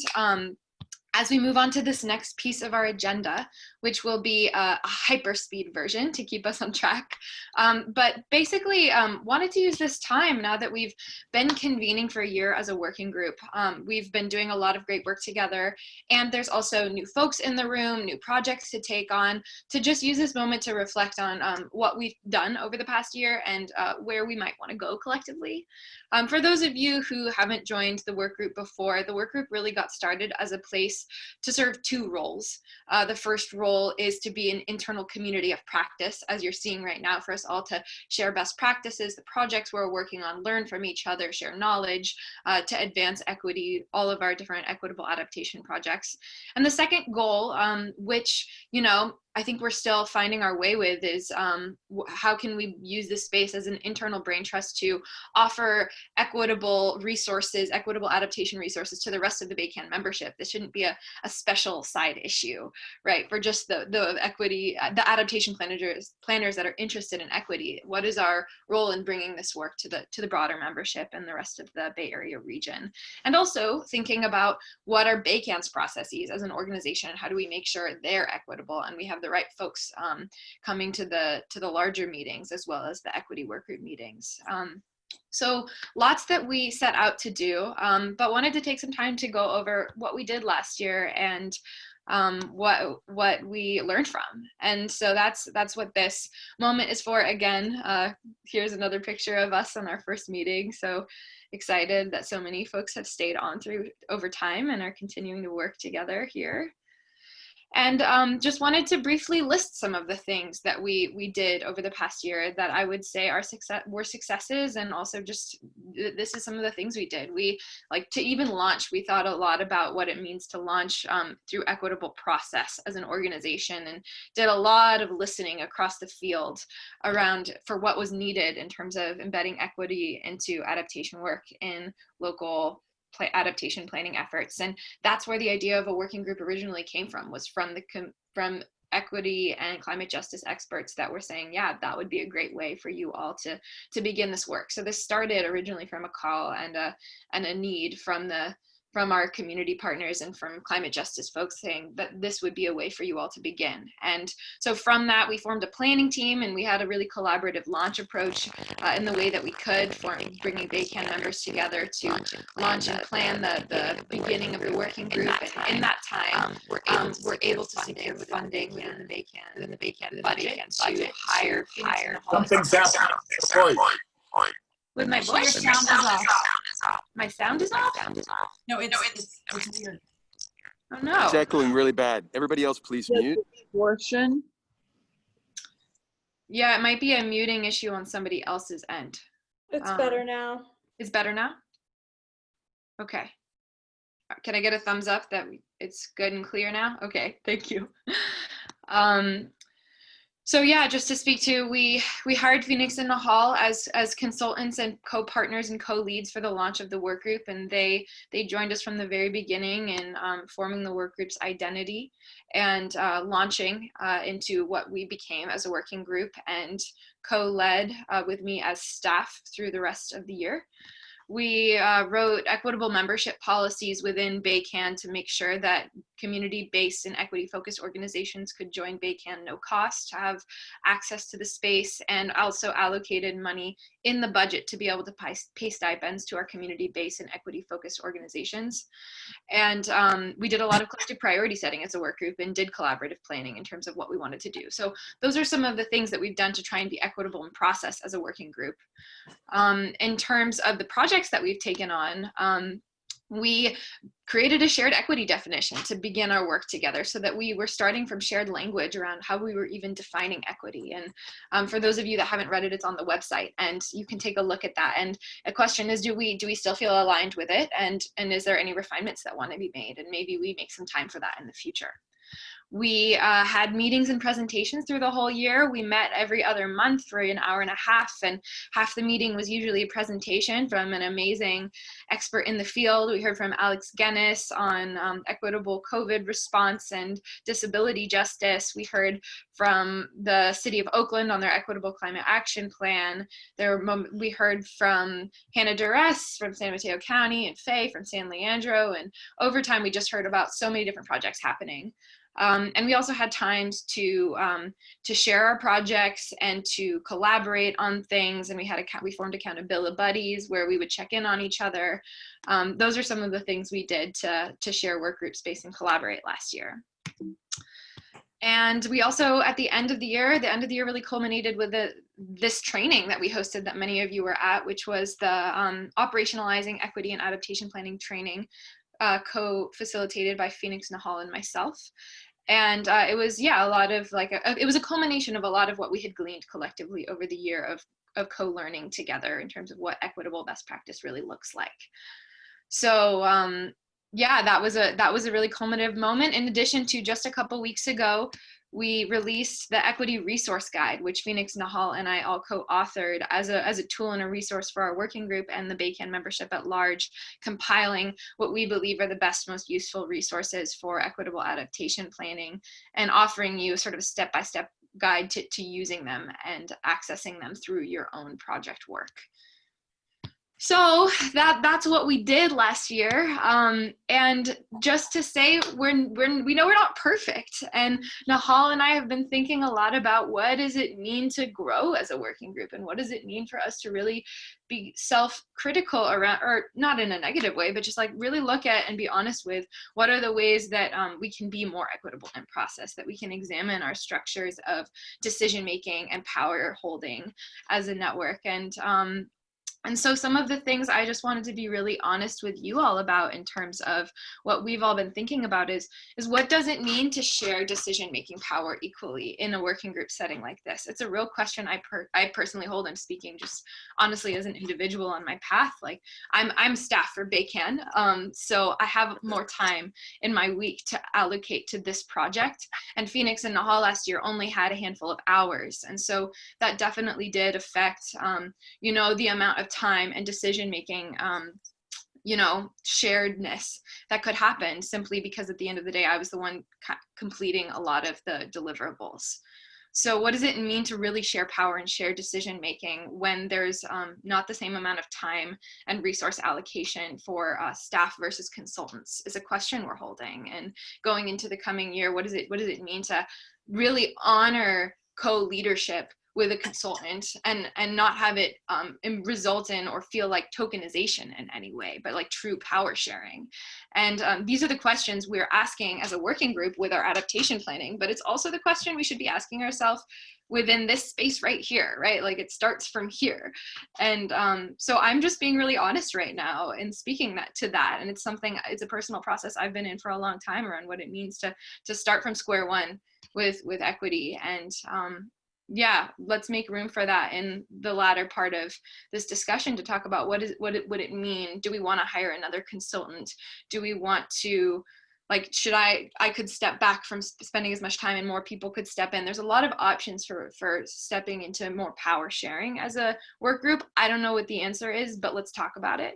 [SPEAKER 5] As we move on to this next piece of our agenda, which will be a hyperspeed version to keep us on track. But basically wanted to use this time, now that we've been convening for a year as a working group. We've been doing a lot of great work together, and there's also new folks in the room, new projects to take on, to just use this moment to reflect on what we've done over the past year and where we might want to go collectively. For those of you who haven't joined the work group before, the work group really got started as a place to serve two roles. The first role is to be an internal community of practice, as you're seeing right now, for us all to share best practices, the projects we're working on, learn from each other, share knowledge, to advance equity, all of our different equitable adaptation projects. And the second goal, which, you know, I think we're still finding our way with, is how can we use this space as an internal brain trust to offer equitable resources, equitable adaptation resources to the rest of the BayCAN membership. This shouldn't be a special side issue, right? For just the equity, the adaptation planners that are interested in equity. What is our role in bringing this work to the broader membership and the rest of the Bay Area region? And also thinking about what are BayCAN's processes as an organization, how do we make sure they're equitable and we have the right folks coming to the larger meetings as well as the equity work group meetings. So lots that we set out to do, but wanted to take some time to go over what we did last year and what we learned from. And so that's what this moment is for. Again, here's another picture of us on our first meeting. So excited that so many folks have stayed on through over time and are continuing to work together here. And just wanted to briefly list some of the things that we did over the past year that I would say were successes, and also just this is some of the things we did. We, like, to even launch, we thought a lot about what it means to launch through equitable process as an organization, and did a lot of listening across the field around for what was needed in terms of embedding equity into adaptation work in local adaptation planning efforts. And that's where the idea of a working group originally came from, was from equity and climate justice experts that were saying, yeah, that would be a great way for you all to begin this work. So this started originally from a call and a need from our community partners and from climate justice folks saying that this would be a way for you all to begin. And so from that, we formed a planning team, and we had a really collaborative launch approach in the way that we could, bringing BayCAN members together to launch and plan the beginning of the working group. And in that time, we're able to secure funding within the BayCAN budget to hire
[SPEAKER 14] Something's happening.
[SPEAKER 5] with my voice.
[SPEAKER 17] Your sound is off.
[SPEAKER 5] My sound is off?
[SPEAKER 17] No, it's weird.
[SPEAKER 5] Oh no.
[SPEAKER 19] It's echoing really bad. Everybody else, please mute.
[SPEAKER 20] Portion.
[SPEAKER 5] Yeah, it might be a muting issue on somebody else's end.
[SPEAKER 1] It's better now.
[SPEAKER 5] It's better now? Okay. Can I get a thumbs up that it's good and clear now? Okay, thank you. So yeah, just to speak to, we hired Phoenix and Nahal as consultants and co-partners and co-leads for the launch of the work group, and they joined us from the very beginning in forming the work group's identity and launching into what we became as a working group, and co-led with me as staff through the rest of the year. We wrote equitable membership policies within BayCAN to make sure that community-based and equity-focused organizations could join BayCAN no cost, to have access to the space, and also allocated money in the budget to be able to pay stipends to our community-based and equity-focused organizations. And we did a lot of collective priority setting as a work group and did collaborative planning in terms of what we wanted to do. So those are some of the things that we've done to try and be equitable in process as a working group. In terms of the projects that we've taken on, we created a shared equity definition to begin our work together, so that we were starting from shared language around how we were even defining equity. And for those of you that haven't read it, it's on the website and you can take a look at that. And a question is, do we still feel aligned with it? And is there any refinements that want to be made? And maybe we make some time for that in the future. We had meetings and presentations through the whole year. We met every other month for an hour and a half, and half the meeting was usually a presentation from an amazing expert in the field. We heard from Alex Guinness on equitable COVID response and disability justice. We heard from the City of Oakland on their equitable climate action plan. We heard from Hannah Duress from San Mateo County, and Faye from San Leandro, and over time we just heard about so many different projects happening. And we also had times to share our projects and to collaborate on things. And we formed accountability buddies where we would check in on each other. Those are some of the things we did to share work group space and collaborate last year. And we also, at the end of the year really culminated with this training that we hosted that many of you were at, which was the operationalizing equity and adaptation planning training, co-facilitated by Phoenix, Nahal, and myself. And it was, yeah, a lot of it was a culmination of a lot of what we had gleaned collectively over the year of co-learning together in terms of what equitable best practice really looks like. So yeah, that was a really culminative moment. In addition to, just a couple weeks ago, we released the Equity Resource Guide, which Phoenix, Nahal, and I all co-authored as a tool and a resource for our working group and the BayCAN membership at large, compiling what we believe are the best, most useful resources for equitable adaptation planning, and offering you sort of a step-by-step guide to using them and accessing them through your own project work. So that's what we did last year. And just to say, we know we're not perfect. And Nahal and I have been thinking a lot about what does it mean to grow as a working group, and what does it mean for us to really be self-critical around, or not in a negative way, but just like really look at and be honest with what are the ways that we can be more equitable in process, that we can examine our structures of decision-making and power holding as a network. And so some of the things I just wanted to be really honest with you all about in terms of what we've all been thinking about is what does it mean to share decision-making power equally in a working group setting like this? It's a real question I personally hold. I'm speaking just honestly as an individual on my path. Like I'm staff for BayCAN, so I have more time in my week to allocate to this project. And Phoenix and Nahal last year only had a handful of hours. And so that definitely did affect, you know, the amount of time and decision-making, you know, sharedness that could happen simply because at the end of the day, I was the one completing a lot of the deliverables. So what does it mean to really share power and share decision-making when there's not the same amount of time and resource allocation for staff versus consultants is a question we're holding. And going into the coming year, what does it mean to really honor co-leadership with a consultant and not have it result in or feel like tokenization in any way, but like true power sharing. And these are the questions we're asking as a working group with our adaptation planning, but it's also the question we should be asking ourselves within this space right here, right? Like it starts from here. And so I'm just being really honest right now and speaking to that. And it's a personal process I've been in for a long time around what it means to start from square one with equity. And yeah, let's make room for that in the latter part of this discussion to talk about what would it mean? Do we want to hire another consultant? Do we want to, like, I could step back from spending as much time and more people could step in. There's a lot of options for stepping into more power sharing as a work group. I don't know what the answer is, but let's talk about it.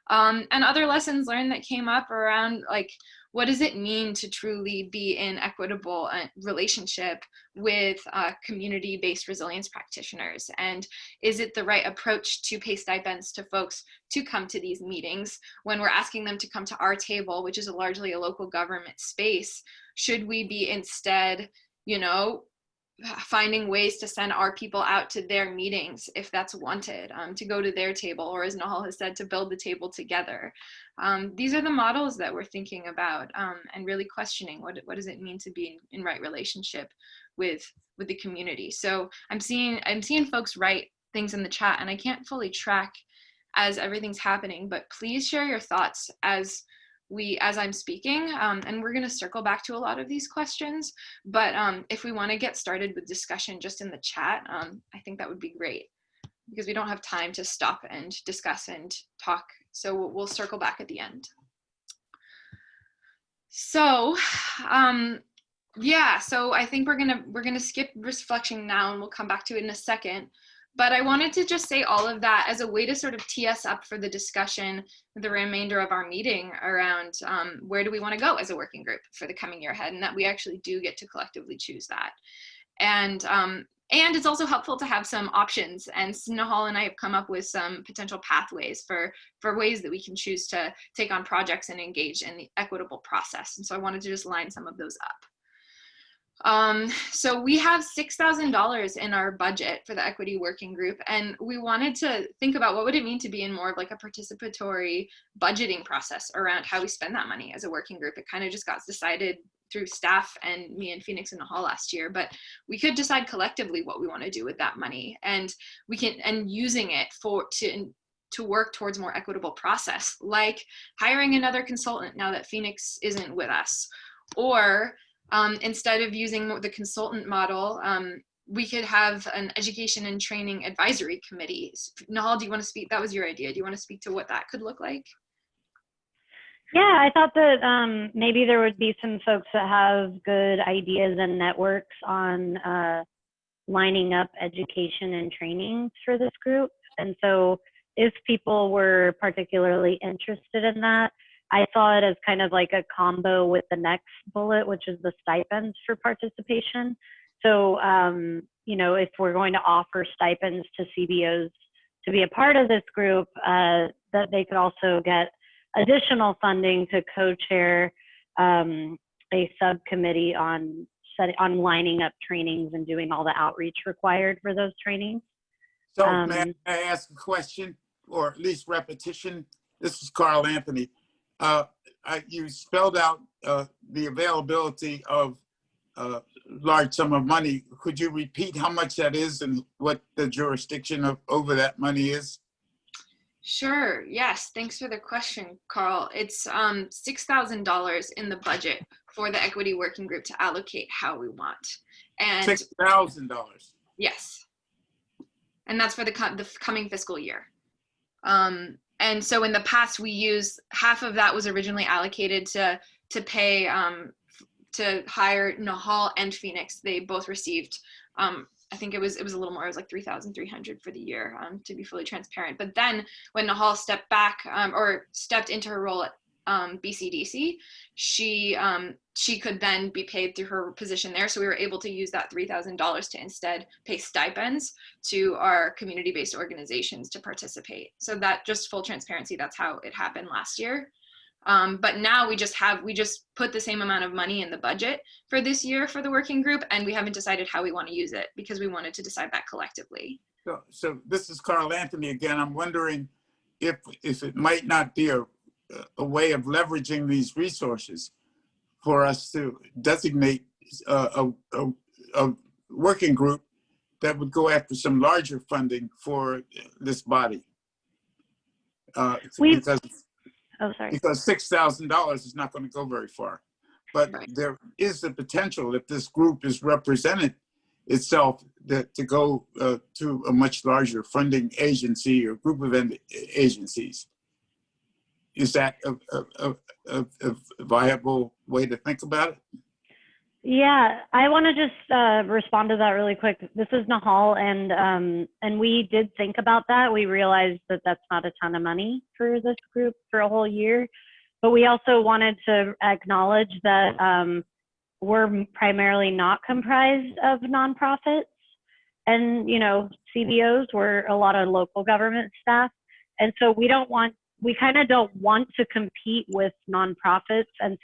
[SPEAKER 5] And other lessons learned that came up around, like, what does it mean to truly be in equitable relationship with community-based resilience practitioners? And is it the right approach to pay stipends to folks to come to these meetings when we're asking them to come to our table, which is largely a local government space? Should we be instead, you know, finding ways to send our people out to their meetings if that's wanted, to go to their table, or as Nahal has said, to build the table together. These are the models that we're thinking about and really questioning what does it mean to be in right relationship with the community. So I'm seeing folks write things in the chat and I can't fully track as everything's happening, but please share your thoughts as I'm speaking, and we're going to circle back to a lot of these questions, but if we want to get started with discussion just in the chat, I think that would be great because we don't have time to stop and discuss and talk, so we'll circle back at the end. So yeah, so I think we're gonna skip reflection now and we'll come back to it in a second. But I wanted to just say all of that as a way to sort of tee us up for the discussion, the remainder of our meeting around where do we want to go as a working group for the coming year ahead, and that we actually do get to collectively choose that. And it's also helpful to have some options. And Nahal and I have come up with some potential pathways for ways that we can choose to take on projects and engage in the equitable process. And so I wanted to just line some of those up. So we have $6,000 in our budget for the equity working group, and we wanted to think about what would it mean to be in more of like a participatory budgeting process around how we spend that money as a working group. It kind of just got decided through staff and me and Phoenix and Nahal last year, but we could decide collectively what we want to do with that money, and using it to work towards more equitable process, like hiring another consultant now that Phoenix isn't with us, or instead of using the consultant model, we could have an education and training advisory committee. Nahal, do you want to speak? That was your idea. Do you want to speak to what that could look like?
[SPEAKER 18] Yeah, I thought that maybe there would be some folks that have good ideas and networks on lining up education and training for this group. And so if people were particularly interested in that, I saw it as kind of like a combo with the next bullet, which is the stipends for participation. So, you know, if we're going to offer stipends to CBOs to be a part of this group, that they could also get additional funding to co-chair a subcommittee on lining up trainings and doing all the outreach required for those trainings.
[SPEAKER 14] So may I ask a question, or at least repetition? This is Carl Anthony. You spelled out the availability of a large sum of money. Could you repeat how much that is and what the jurisdiction over that money is?
[SPEAKER 5] Sure. Yes. Thanks for the question, Carl. It's $6,000 in the budget for the equity working group to allocate how we want. And
[SPEAKER 14] $6,000.
[SPEAKER 5] Yes. And that's for the coming fiscal year. And so in the past, we used half of that was originally allocated to pay to hire Nahal and Phoenix. They both received. I think it was a little more. It was like $3,300 for the year, to be fully transparent. But then when Nahal stepped back or stepped into her role at BCDC, she could then be paid through her position there. So we were able to use that $3,000 to instead pay stipends to our community-based organizations to participate. So that, just full transparency, that's how it happened last year. But now we just put the same amount of money in the budget for this year for the working group, and we haven't decided how we want to use it because we wanted to decide that collectively.
[SPEAKER 14] So this is Carl Anthony again. I'm wondering if it might not be a way of leveraging these resources for us to designate a working group that would go after some larger funding for this body. Because $6,000 is not going to go very far. But there is the potential, if this group is represented itself, to go to a much larger funding agency or group of agencies. Is that a viable way to think about it?
[SPEAKER 18] Yeah, I want to just respond to that really quick. This is Nahal, and we did think about that. We realized that that's not a ton of money for this group for a whole year, but we also wanted to acknowledge that we're primarily not comprised of nonprofits, and CBOs. We're a lot of local government staff, and so we kind of don't want to compete with nonprofits and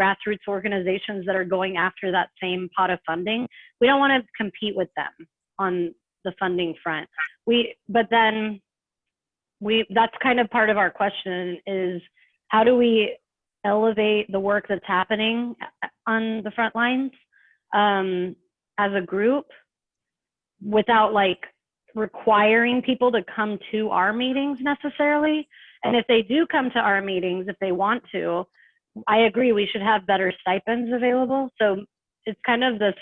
[SPEAKER 18] grassroots organizations that are going after that same pot of funding. We don't want to compete with them on the funding front. But then that's kind of part of our question is, how do we elevate the work that's happening on the front lines as a group without requiring people to come to our meetings necessarily? And if they do come to our meetings, if they want to, I agree, we should have better stipends available. So it's kind of this,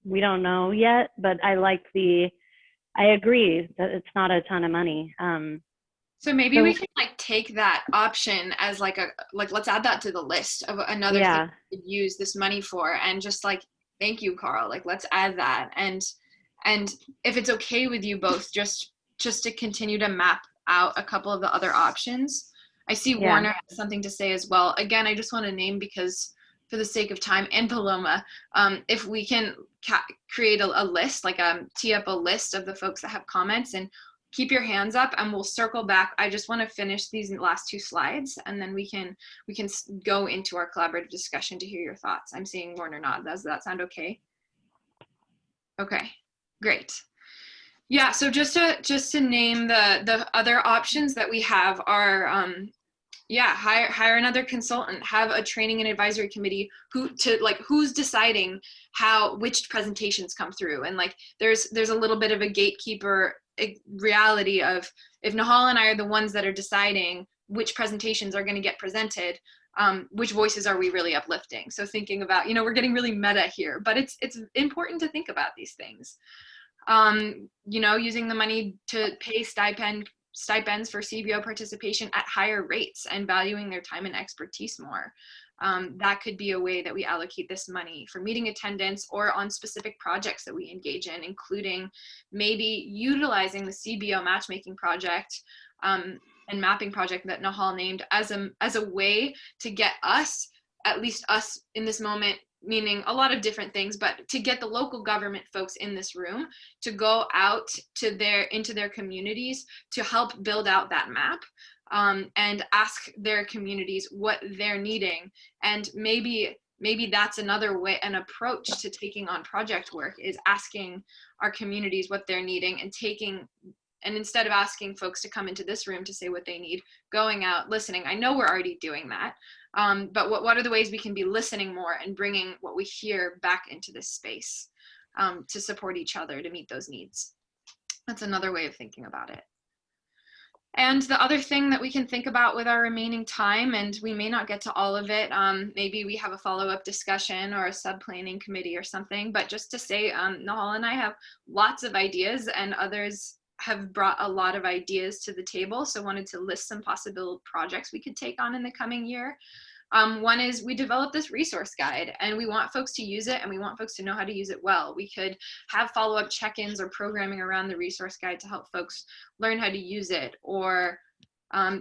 [SPEAKER 18] we don't know yet, but I agree that it's not a ton of money.
[SPEAKER 5] So maybe we can take that option as let's add that to the list of another thing we could use this money for, and just thank you, Carl. Let's add that. And if it's okay with you both, just to continue to map out a couple of the other options. I see Warner has something to say as well. Again, I just want to name, because for the sake of time, and Paloma, if we can create a list, tee up a list of the folks that have comments, and keep your hands up and we'll circle back. I just want to finish these last two slides, and then we can go into our collaborative discussion to hear your thoughts. I'm seeing Warner nod. Does that sound okay? Okay, great. Yeah, so just to name the other options that we have are, hire another consultant, have a training and advisory committee who's deciding which presentations come through, and there's a little bit of a gatekeeper reality of, if Nahal and I are the ones that are deciding which presentations are going to get presented, which voices are we really uplifting? So thinking about, we're getting really meta here, but it's important to think about these things. Using the money to pay stipends for CBO participation at higher rates and valuing their time and expertise more. That could be a way that we allocate this money for meeting attendance or on specific projects that we engage in, including maybe utilizing the CBO matchmaking project and mapping project that Nahal named as a way to get us, at least us in this moment, meaning a lot of different things, but to get the local government folks in this room to go out to into their communities to help build out that map, and ask their communities what they're needing. And maybe that's another way, an approach to taking on project work, is asking our communities what they're needing, and instead of asking folks to come into this room to say what they need, going out, listening. I know we're already doing that, but what are the ways we can be listening more and bringing what we hear back into this space, to support each other to meet those needs? That's another way of thinking about it. And the other thing that we can think about with our remaining time, and we may not get to all of it, maybe we have a follow-up discussion or a sub-planning committee or something, but just to say, Nahal and I have lots of ideas, and others have brought a lot of ideas to the table. So wanted to list some possible projects we could take on in the coming year. One is we developed this resource guide, and we want folks to use it, and we want folks to know how to use it well. We could have follow-up check-ins or programming around the resource guide to help folks learn how to use it, or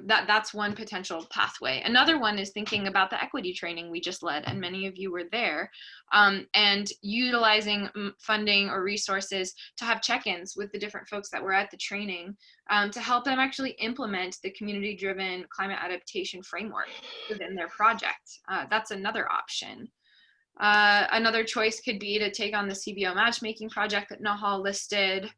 [SPEAKER 5] that's one potential pathway. Another one is thinking about the equity training we just led, and many of you were there, and utilizing funding or resources to have check-ins with the different folks that were at the training, to help them actually implement the community-driven climate adaptation framework within their project. That's another option. Another choice could be to take on the CBO matchmaking project that Nahal listed.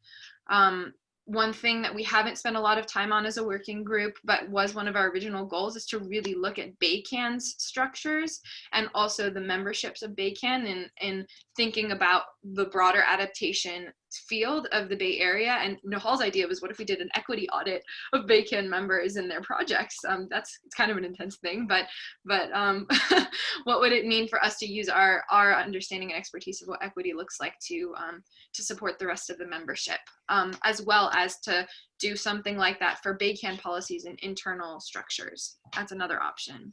[SPEAKER 5] One thing that we haven't spent a lot of time on as a working group, but was one of our original goals, is to really look at BayCAN's structures and also the memberships of BayCAN, and thinking about the broader adaptation field of the Bay Area. And Nahal's idea was, what if we did an equity audit of BayCAN members and their projects? It's kind of an intense thing, but what would it mean for us to use our understanding and expertise of what equity looks like to support the rest of the membership, as well as to do something like that for BayCAN policies and internal structures. That's another option.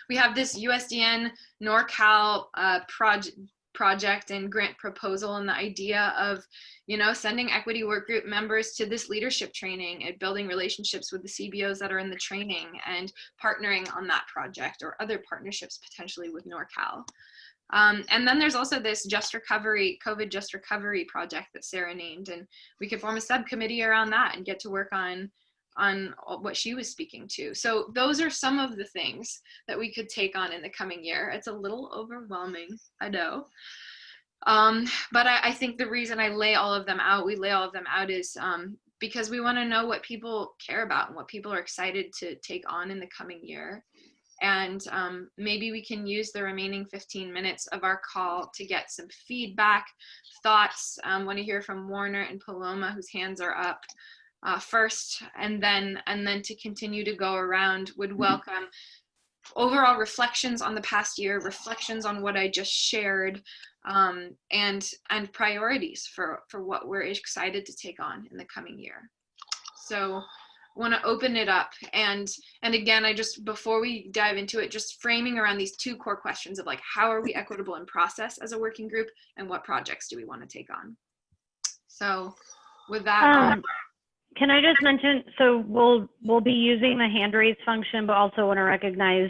[SPEAKER 5] We have this USDN NorCal project and grant proposal, and the idea of, sending equity work group members to this leadership training and building relationships with the CBOs that are in the training and partnering on that project, or other partnerships potentially with NorCal. And then there's also this COVID Just Recovery project that Sarah named, and we could form a subcommittee around that and get to work on what she was speaking to. So those are some of the things that we could take on in the coming year. It's a little overwhelming, I know. But I think the reason we lay all of them out is because we want to know what people care about and what people are excited to take on in the coming year. And maybe we can use the remaining 15 minutes of our call to get some feedback, thoughts. Want to hear from Warner and Paloma, whose hands are up first, and then to continue to go around. Would welcome overall reflections on the past year, reflections on what I just shared, and priorities for what we're excited to take on in the coming year. So want to open it up, and again, before we dive into it, just framing around these two core questions of, like, how are we equitable in process as a working group, and what projects do we want to take on? So with that,
[SPEAKER 18] can I just mention, so we'll be using the hand raise function, but also want to recognize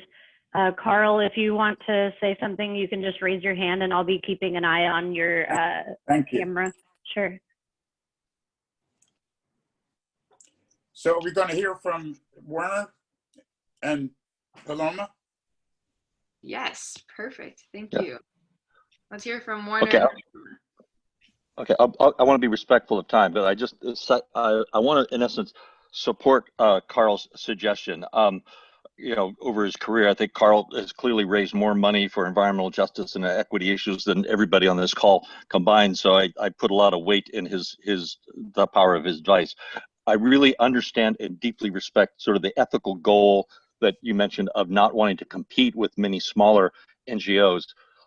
[SPEAKER 18] Carl, if you want to say something, you can just raise your hand, and I'll be keeping an eye on your camera. Sure.
[SPEAKER 14] So are we going to hear from Werner and Paloma?
[SPEAKER 5] Yes, perfect. Thank you. Let's hear from Warner.
[SPEAKER 15] Okay. Okay, I want to be respectful of time, but I want to, in essence, support Carl's suggestion. Over his career, I think Carl has clearly raised more money for environmental justice and equity issues than everybody on this call combined. So I put a lot of weight in the power of his advice. I really understand and deeply respect sort of the ethical goal that you mentioned of not wanting to compete with many smaller NGOs.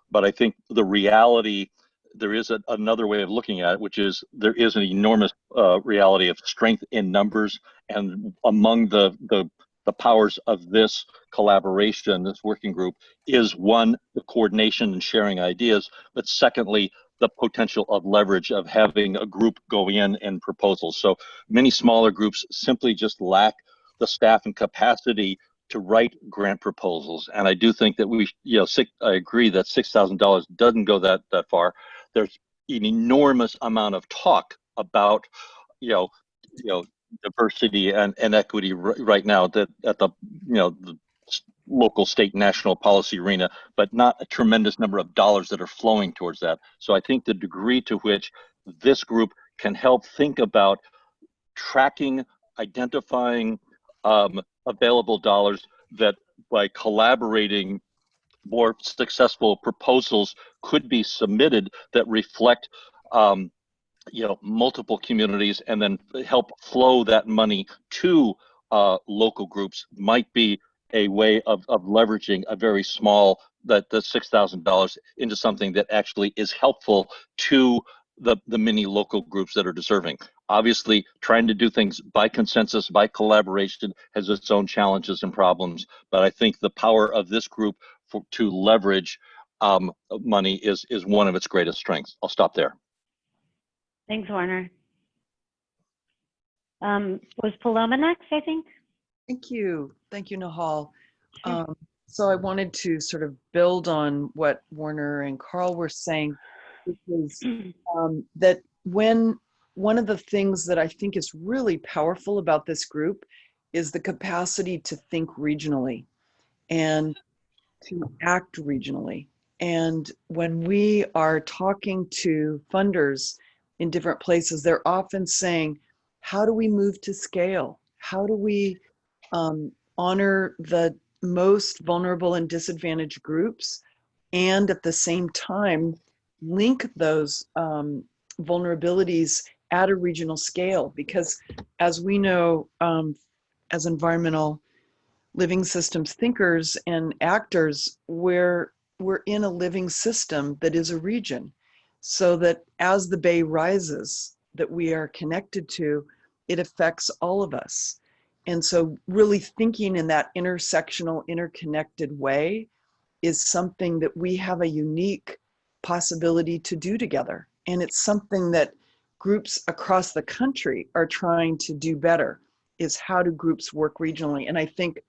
[SPEAKER 15] But I think the reality, there is another way of looking at it, which is there is an enormous reality of strength in numbers, and among the powers of this collaboration, this working group, is one, the coordination and sharing ideas, but secondly, the potential of leverage of having a group go in and proposals. So many smaller groups simply just lack the staff and capacity to write grant proposals. And I do think that I agree that $6,000 doesn't go that far. There's an enormous amount of talk about, diversity and equity right now that at the, the local, state, national policy arena, but not a tremendous number of dollars that are flowing towards that. So I think the degree to which this group can help think about tracking, identifying available dollars, that by collaborating, more successful proposals could be submitted that reflect multiple communities, and then help flow that money to local groups, might be a way of leveraging a very small, the $6,000 into something that actually is helpful to the many local groups that are deserving. Obviously, trying to do things by consensus, by collaboration, has its own challenges and problems. But I think the power of this group to leverage money is one of its greatest strengths. I'll stop there.
[SPEAKER 18] Thanks, Warner. Was Paloma next, I think?
[SPEAKER 20] Thank you, Nahal. So I wanted to sort of build on what Warner and Carl were saying, because that one of the things that I think is really powerful about this group is the capacity to think regionally and to act regionally. And when we are talking to funders in different places, they're often saying, how do we move to scale? How do we honor the most vulnerable and disadvantaged groups, and at the same time link those vulnerabilities at a regional scale? Because as we know, as environmental living systems thinkers and actors, we're in a living system that is a region, so that as the Bay rises, that we are connected to, it affects all of us. And so really thinking in that intersectional, interconnected way is something that we have a unique possibility to do together. And it's something that groups across the country are trying to do better, is how do groups work regionally. And I think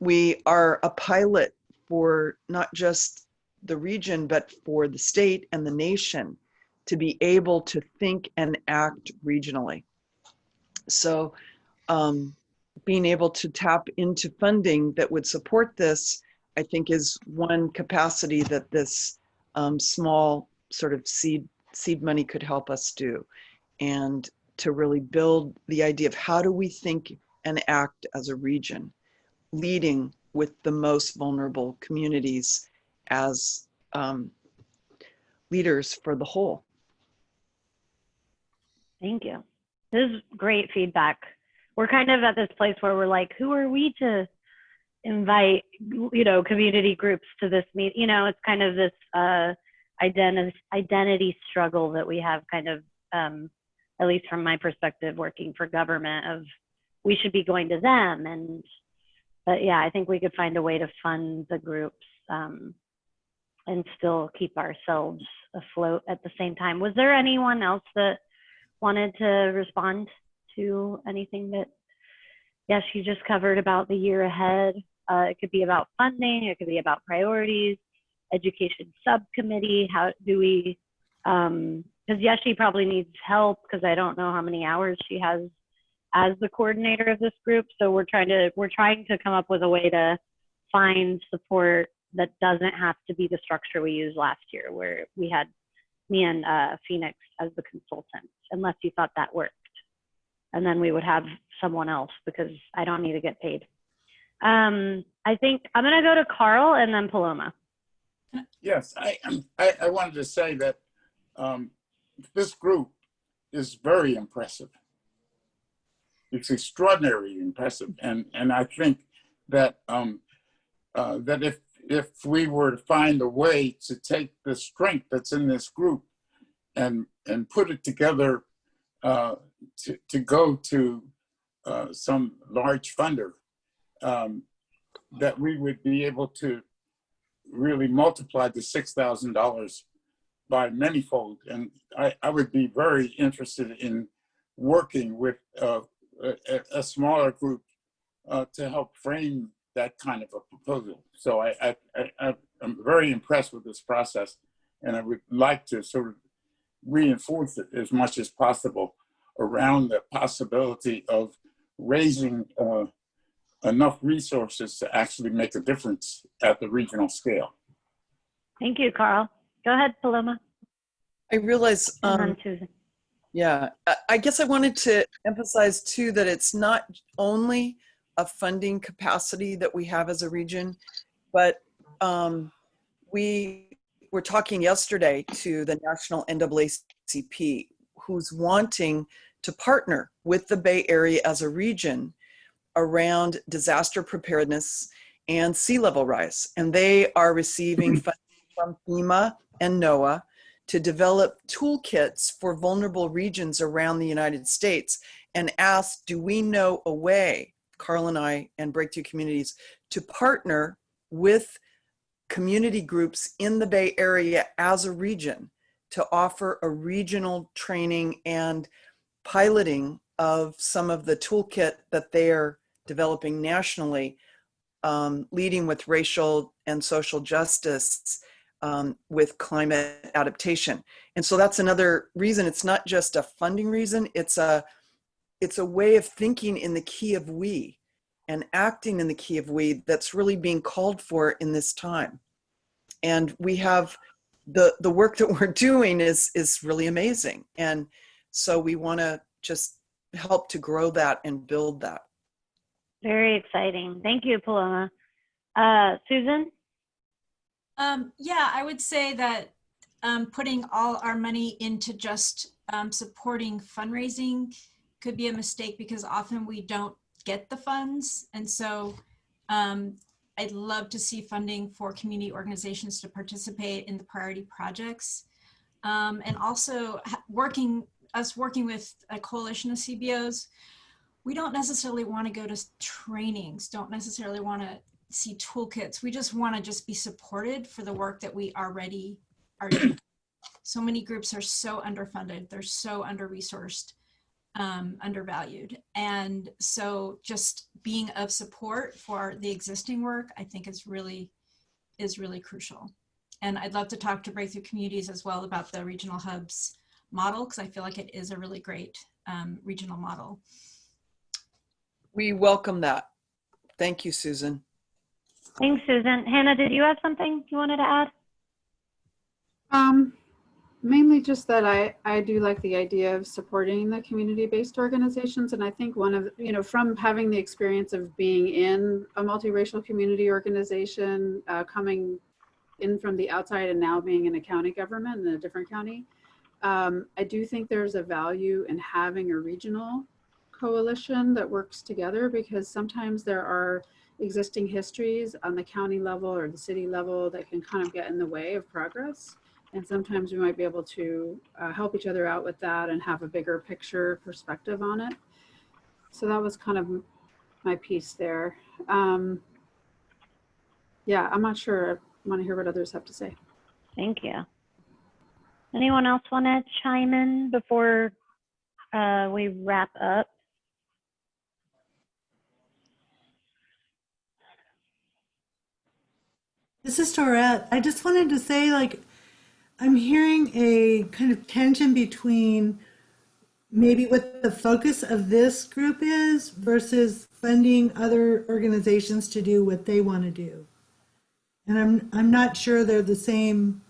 [SPEAKER 20] we are a pilot for not just the region, but for the state and the nation to be able to think and act regionally. So being able to tap into funding that would support this, I think, is one capacity that this small sort of seed money could help us do, and to really build the idea of how do we think and act as a region, leading with the most vulnerable communities as leaders for the whole.
[SPEAKER 18] Thank you. This is great feedback. We're kind of at this place where we're like, who are we to invite, community groups to this meet? It's kind of this identity struggle that we have, kind of, at least from my perspective, working for government, of we should be going to them. But yeah, I think we could find a way to fund the groups and still keep ourselves afloat at the same time. Was there anyone else that wanted to respond to anything that, she just covered about the year ahead? It could be about funding, it could be about priorities, education subcommittee. How do we, because she probably needs help, because I don't know how many hours she has as the coordinator of this group. So we're trying to come up with a way to find support that doesn't have to be the structure we used last year, where we had me and Phoenix as the consultants, unless you thought that worked. And then we would have someone else, because I don't need to get paid. I think I'm gonna go to Carl and then Paloma.
[SPEAKER 14] Yes, I wanted to say that this group is very impressive. It's extraordinarily impressive, and I think that that if we were to find a way to take the strength that's in this group and put it together to go to some large funder, that we would be able to really multiply the $6,000 by manyfold. And I would be very interested in working with a smaller group to help frame that kind of a proposal. So I'm very impressed with this process, and I would like to sort of reinforce it as much as possible around the possibility of raising enough resources to actually make a difference at the regional scale.
[SPEAKER 18] Thank you, Carl. Go ahead, Paloma.
[SPEAKER 20] I realize,
[SPEAKER 18] And then Susan.
[SPEAKER 20] yeah, I guess I wanted to emphasize too that it's not only a funding capacity that we have as a region, but we were talking yesterday to the National NAACP, who's wanting to partner with the Bay Area as a region around disaster preparedness and sea level rise. And they are receiving funding from FEMA and NOAA to develop toolkits for vulnerable regions around the United States, and asked, do we know a way, Carl and I and Breakthrough Communities, to partner with community groups in the Bay Area as a region to offer a regional training and piloting of some of the toolkit that they are developing nationally, leading with racial and social justice, with climate adaptation. And so that's another reason. It's not just a funding reason, it's a way of thinking in the key of we and acting in the key of we that's really being called for in this time. And we have the work that we're doing is really amazing. And so we want to just help to grow that and build that.
[SPEAKER 18] Very exciting. Thank you, Paloma. Susan?
[SPEAKER 17] Yeah, I would say that putting all our money into just supporting fundraising could be a mistake, because often we don't get the funds. And so I'd love to see funding for community organizations to participate in the priority projects. And also working with a coalition of CBOs, we don't necessarily want to go to trainings, don't necessarily want to see toolkits. We just want to just be supported for the work that we already are doing. So many groups are so underfunded, they're so under-resourced, undervalued. And so just being of support for the existing work, I think is really crucial. And I'd love to talk to Breakthrough Communities as well about the regional hubs model, because I feel like it is a really great regional model.
[SPEAKER 20] We welcome that. Thank you, Susan.
[SPEAKER 18] Thanks, Susan. Hannah, did you have something you wanted to add?
[SPEAKER 6] Mainly just that I do like the idea of supporting the community-based organizations. And I think one of, from having the experience of being in a multiracial community organization, coming in from the outside and now being in a county government in a different county, I do think there's a value in having a regional coalition that works together, because sometimes there are existing histories on the county level or the city level that can kind of get in the way of progress. And sometimes we might be able to help each other out with that and have a bigger picture perspective on it. So that was kind of my piece there. Yeah, I'm not sure. I want to hear what others have to say.
[SPEAKER 18] Thank you. Anyone else want to chime in before we wrap up?
[SPEAKER 10] This is Torette. I just wanted to say, I'm hearing a kind of tension between maybe what the focus of this group is versus funding other organizations to do what they want to do. And I'm not sure they're the same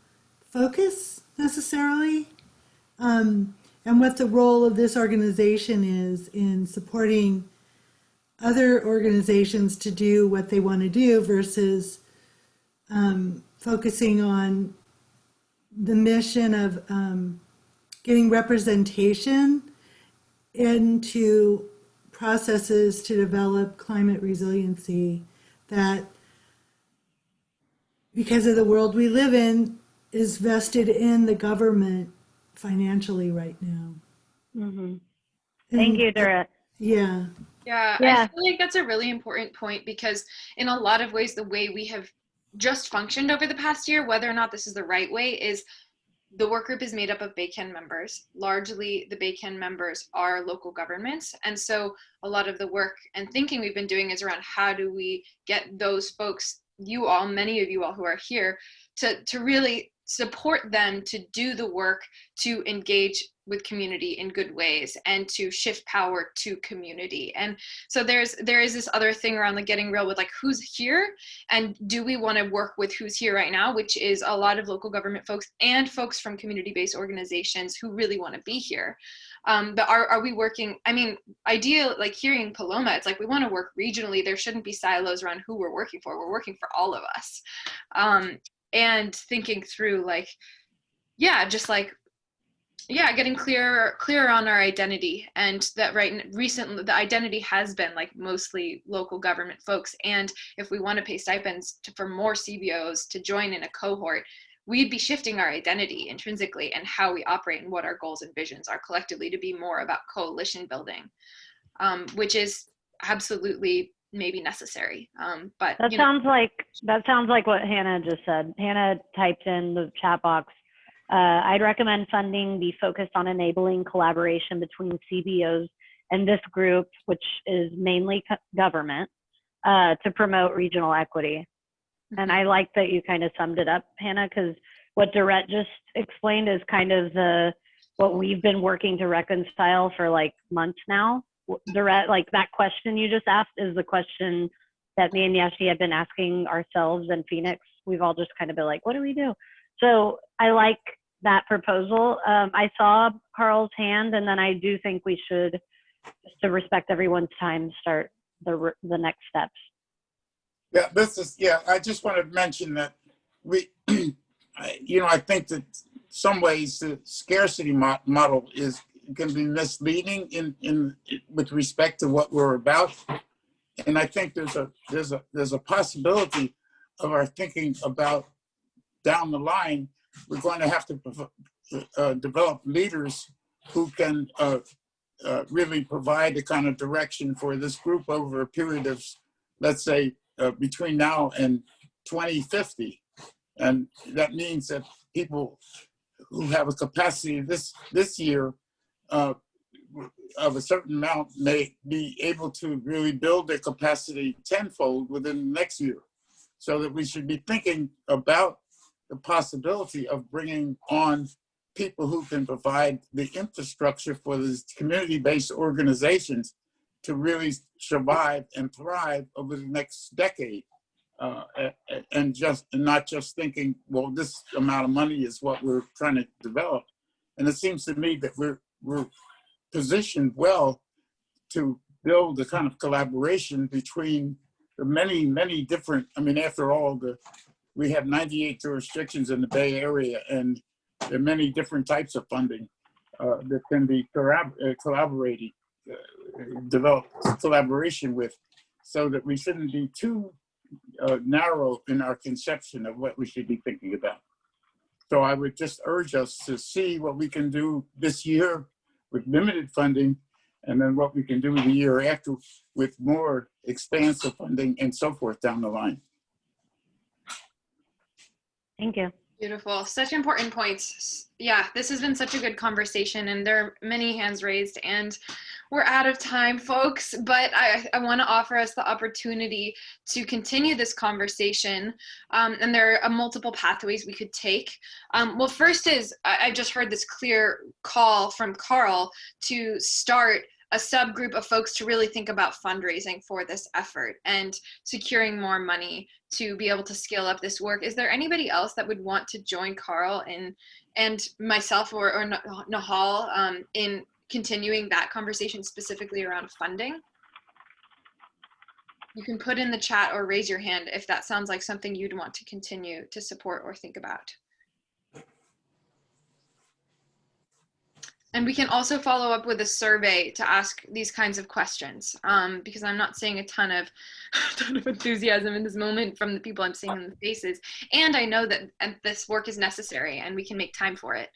[SPEAKER 10] focus necessarily. And what the role of this organization is in supporting other organizations to do what they want to do versus focusing on the mission of getting representation into processes to develop climate resiliency that, because of the world we live in, is vested in the government financially right now.
[SPEAKER 18] Mm-hmm. Thank you, Dora.
[SPEAKER 10] Yeah.
[SPEAKER 5] Yeah, I feel like that's a really important point, because in a lot of ways, the way we have just functioned over the past year, whether or not this is the right way, is the work group is made up of BayCAN members. Largely, the BayCAN members are local governments. And so a lot of the work and thinking we've been doing is around how do we get those folks, you all, many of you all who are here, to really support them to do the work, to engage with community in good ways and to shift power to community. And so there is this other thing around like getting real with like who's here and do we want to work with who's here right now, which is a lot of local government folks and folks from community-based organizations who really want to be here. But are we working, I mean, ideal, like hearing Paloma, it's like we want to work regionally. There shouldn't be silos around who we're working for. We're working for all of us. And thinking through like, yeah, just like, yeah, getting clear on our identity, and that recently the identity has been like mostly local government folks. And if we want to pay stipends for more CBOs to join in a cohort, we'd be shifting our identity intrinsically and how we operate and what our goals and visions are collectively to be more about coalition building, which is absolutely maybe necessary. But
[SPEAKER 18] that sounds like what Hannah just said. Hannah typed in the chat box. I'd recommend funding be focused on enabling collaboration between CBOs and this group, which is mainly government, to promote regional equity. And I like that you kind of summed it up, Hannah, because what Dorette just explained is kind of what we've been working to reconcile for like months now. Dorette, like that question you just asked is the question that me and Yashi have been asking ourselves in Phoenix. We've all just kind of been like, what do we do? So I like that proposal. I saw Carl's hand, and then I do think we should, just to respect everyone's time, start the next steps.
[SPEAKER 14] Yeah, I just want to mention that we, I think that some ways the scarcity model can be misleading in with respect to what we're about. And I think there's a possibility of our thinking about down the line, we're going to have to develop leaders who can really provide the kind of direction for this group over a period of, let's say, between now and 2050. And that means that people who have a capacity this year of a certain amount may be able to really build their capacity tenfold within the next year. So that we should be thinking about the possibility of bringing on people who can provide the infrastructure for these community-based organizations to really survive and thrive over the next decade. And not just thinking, well, this amount of money is what we're trying to develop. And it seems to me that we're positioned well to build the kind of collaboration between the many, many different, I mean, after all, we have 98 jurisdictions in the Bay Area, and there are many different types of funding that can be developed collaboration with, so that we shouldn't be too narrow in our conception of what we should be thinking about. So I would just urge us to see what we can do this year with limited funding, and then what we can do the year after with more expansive funding and so forth down the line.
[SPEAKER 18] Thank you.
[SPEAKER 5] Beautiful. Such important points. Yeah, this has been such a good conversation, and there are many hands raised, and we're out of time, folks, but I want to offer us the opportunity to continue this conversation, and there are multiple pathways we could take. Well, first is, I just heard this clear call from Carl to start a subgroup of folks to really think about fundraising for this effort and securing more money to be able to scale up this work. Is there anybody else that would want to join Carl and myself or Nahal in continuing that conversation specifically around funding? You can put in the chat or raise your hand if that sounds like something you'd want to continue to support or think about. And we can also follow up with a survey to ask these kinds of questions, because I'm not seeing a ton of enthusiasm in this moment from the people I'm seeing in the faces. And I know that this work is necessary and we can make time for it.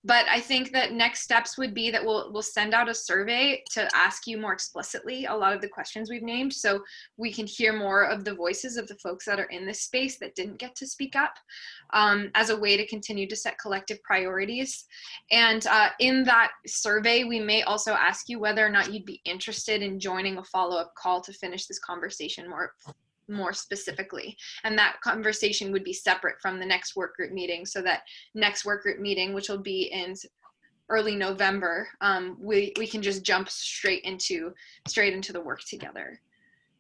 [SPEAKER 5] But I think that next steps would be that we'll send out a survey to ask you more explicitly a lot of the questions we've named, so we can hear more of the voices of the folks that are in this space that didn't get to speak up, as a way to continue to set collective priorities. And in that survey, we may also ask you whether or not you'd be interested in joining a follow-up call to finish this conversation more specifically. And that conversation would be separate from the next work group meeting, so that next work group meeting, which will be in early November, we can just jump straight into the work together.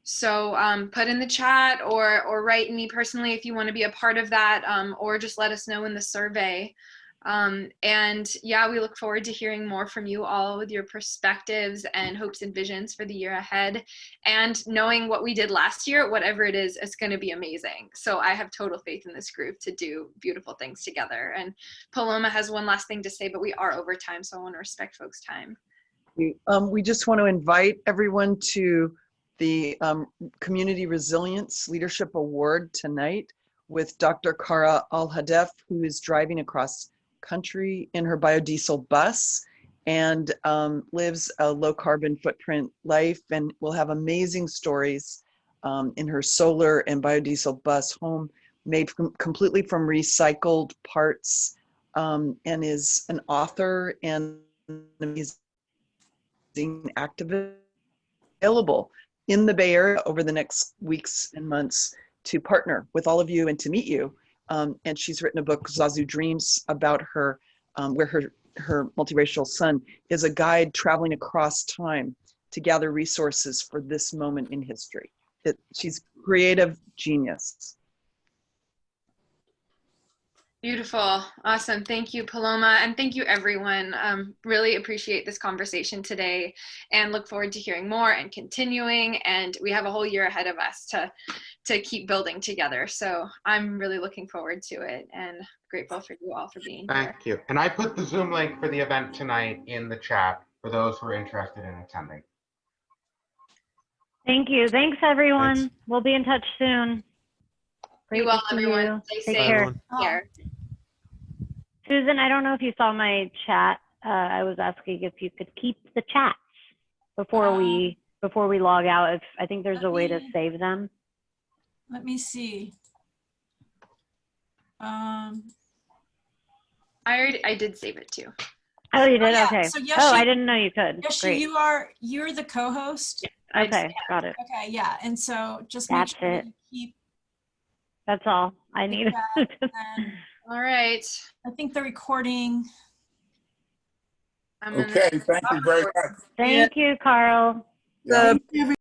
[SPEAKER 5] So put in the chat or write me personally if you want to be a part of that, or just let us know in the survey. And yeah, we look forward to hearing more from you all with your perspectives and hopes and visions for the year ahead. And knowing what we did last year, whatever it is, it's going to be amazing. So I have total faith in this group to do beautiful things together. And Paloma has one last thing to say, but we are over time, so I want to respect folks' time.
[SPEAKER 20] We just want to invite everyone to the Community Resilience Leadership Award tonight with Dr. Kara Al-Hadef, who is driving across country in her biodiesel bus and lives a low carbon footprint life, and will have amazing stories in her solar and biodiesel bus home made completely from recycled parts, and is an author and an amazing activist available in the Bay Area over the next weeks and months to partner with all of you and to meet you. And she's written a book, Zazu Dreams, about her, where her multiracial son is a guide traveling across time to gather resources for this moment in history. She's creative genius.
[SPEAKER 5] Beautiful. Awesome. Thank you, Paloma. And thank you, everyone. Really appreciate this conversation today and look forward to hearing more and continuing. And we have a whole year ahead of us to keep building together. So I'm really looking forward to it and grateful for you all for being here.
[SPEAKER 13] Thank you. And I put the Zoom link for the event tonight in the chat for those who are interested in attending.
[SPEAKER 18] Thank you. Thanks, everyone.
[SPEAKER 11] Thanks.
[SPEAKER 18] We'll be in touch soon. Great
[SPEAKER 5] Be well,
[SPEAKER 18] to see
[SPEAKER 5] everyone.
[SPEAKER 18] you.
[SPEAKER 5] Stay
[SPEAKER 18] Take
[SPEAKER 5] safe.
[SPEAKER 18] care.
[SPEAKER 5] Care.
[SPEAKER 18] Susan, I don't know if you saw my chat. I was asking if you could keep the chats before we log out. If I think there's a way to save them.
[SPEAKER 17] Let me see.
[SPEAKER 5] I did save it too.
[SPEAKER 18] Oh, you did?
[SPEAKER 17] Yeah.
[SPEAKER 18] Okay.
[SPEAKER 17] So Yoshi,
[SPEAKER 18] oh, I didn't know you could.
[SPEAKER 17] Yoshi,
[SPEAKER 18] Great.
[SPEAKER 17] you're the co-host.
[SPEAKER 5] Yeah,
[SPEAKER 18] Okay, got it.
[SPEAKER 17] Okay, yeah, and so just
[SPEAKER 18] That's
[SPEAKER 17] make sure that
[SPEAKER 18] it.
[SPEAKER 17] you keep
[SPEAKER 18] That's all I need.
[SPEAKER 17] that, and
[SPEAKER 5] All right.
[SPEAKER 17] I think the recording.
[SPEAKER 14] Okay, thank you very much.
[SPEAKER 18] Thank you, Carl.
[SPEAKER 14] Yeah.
[SPEAKER 10] Thank you,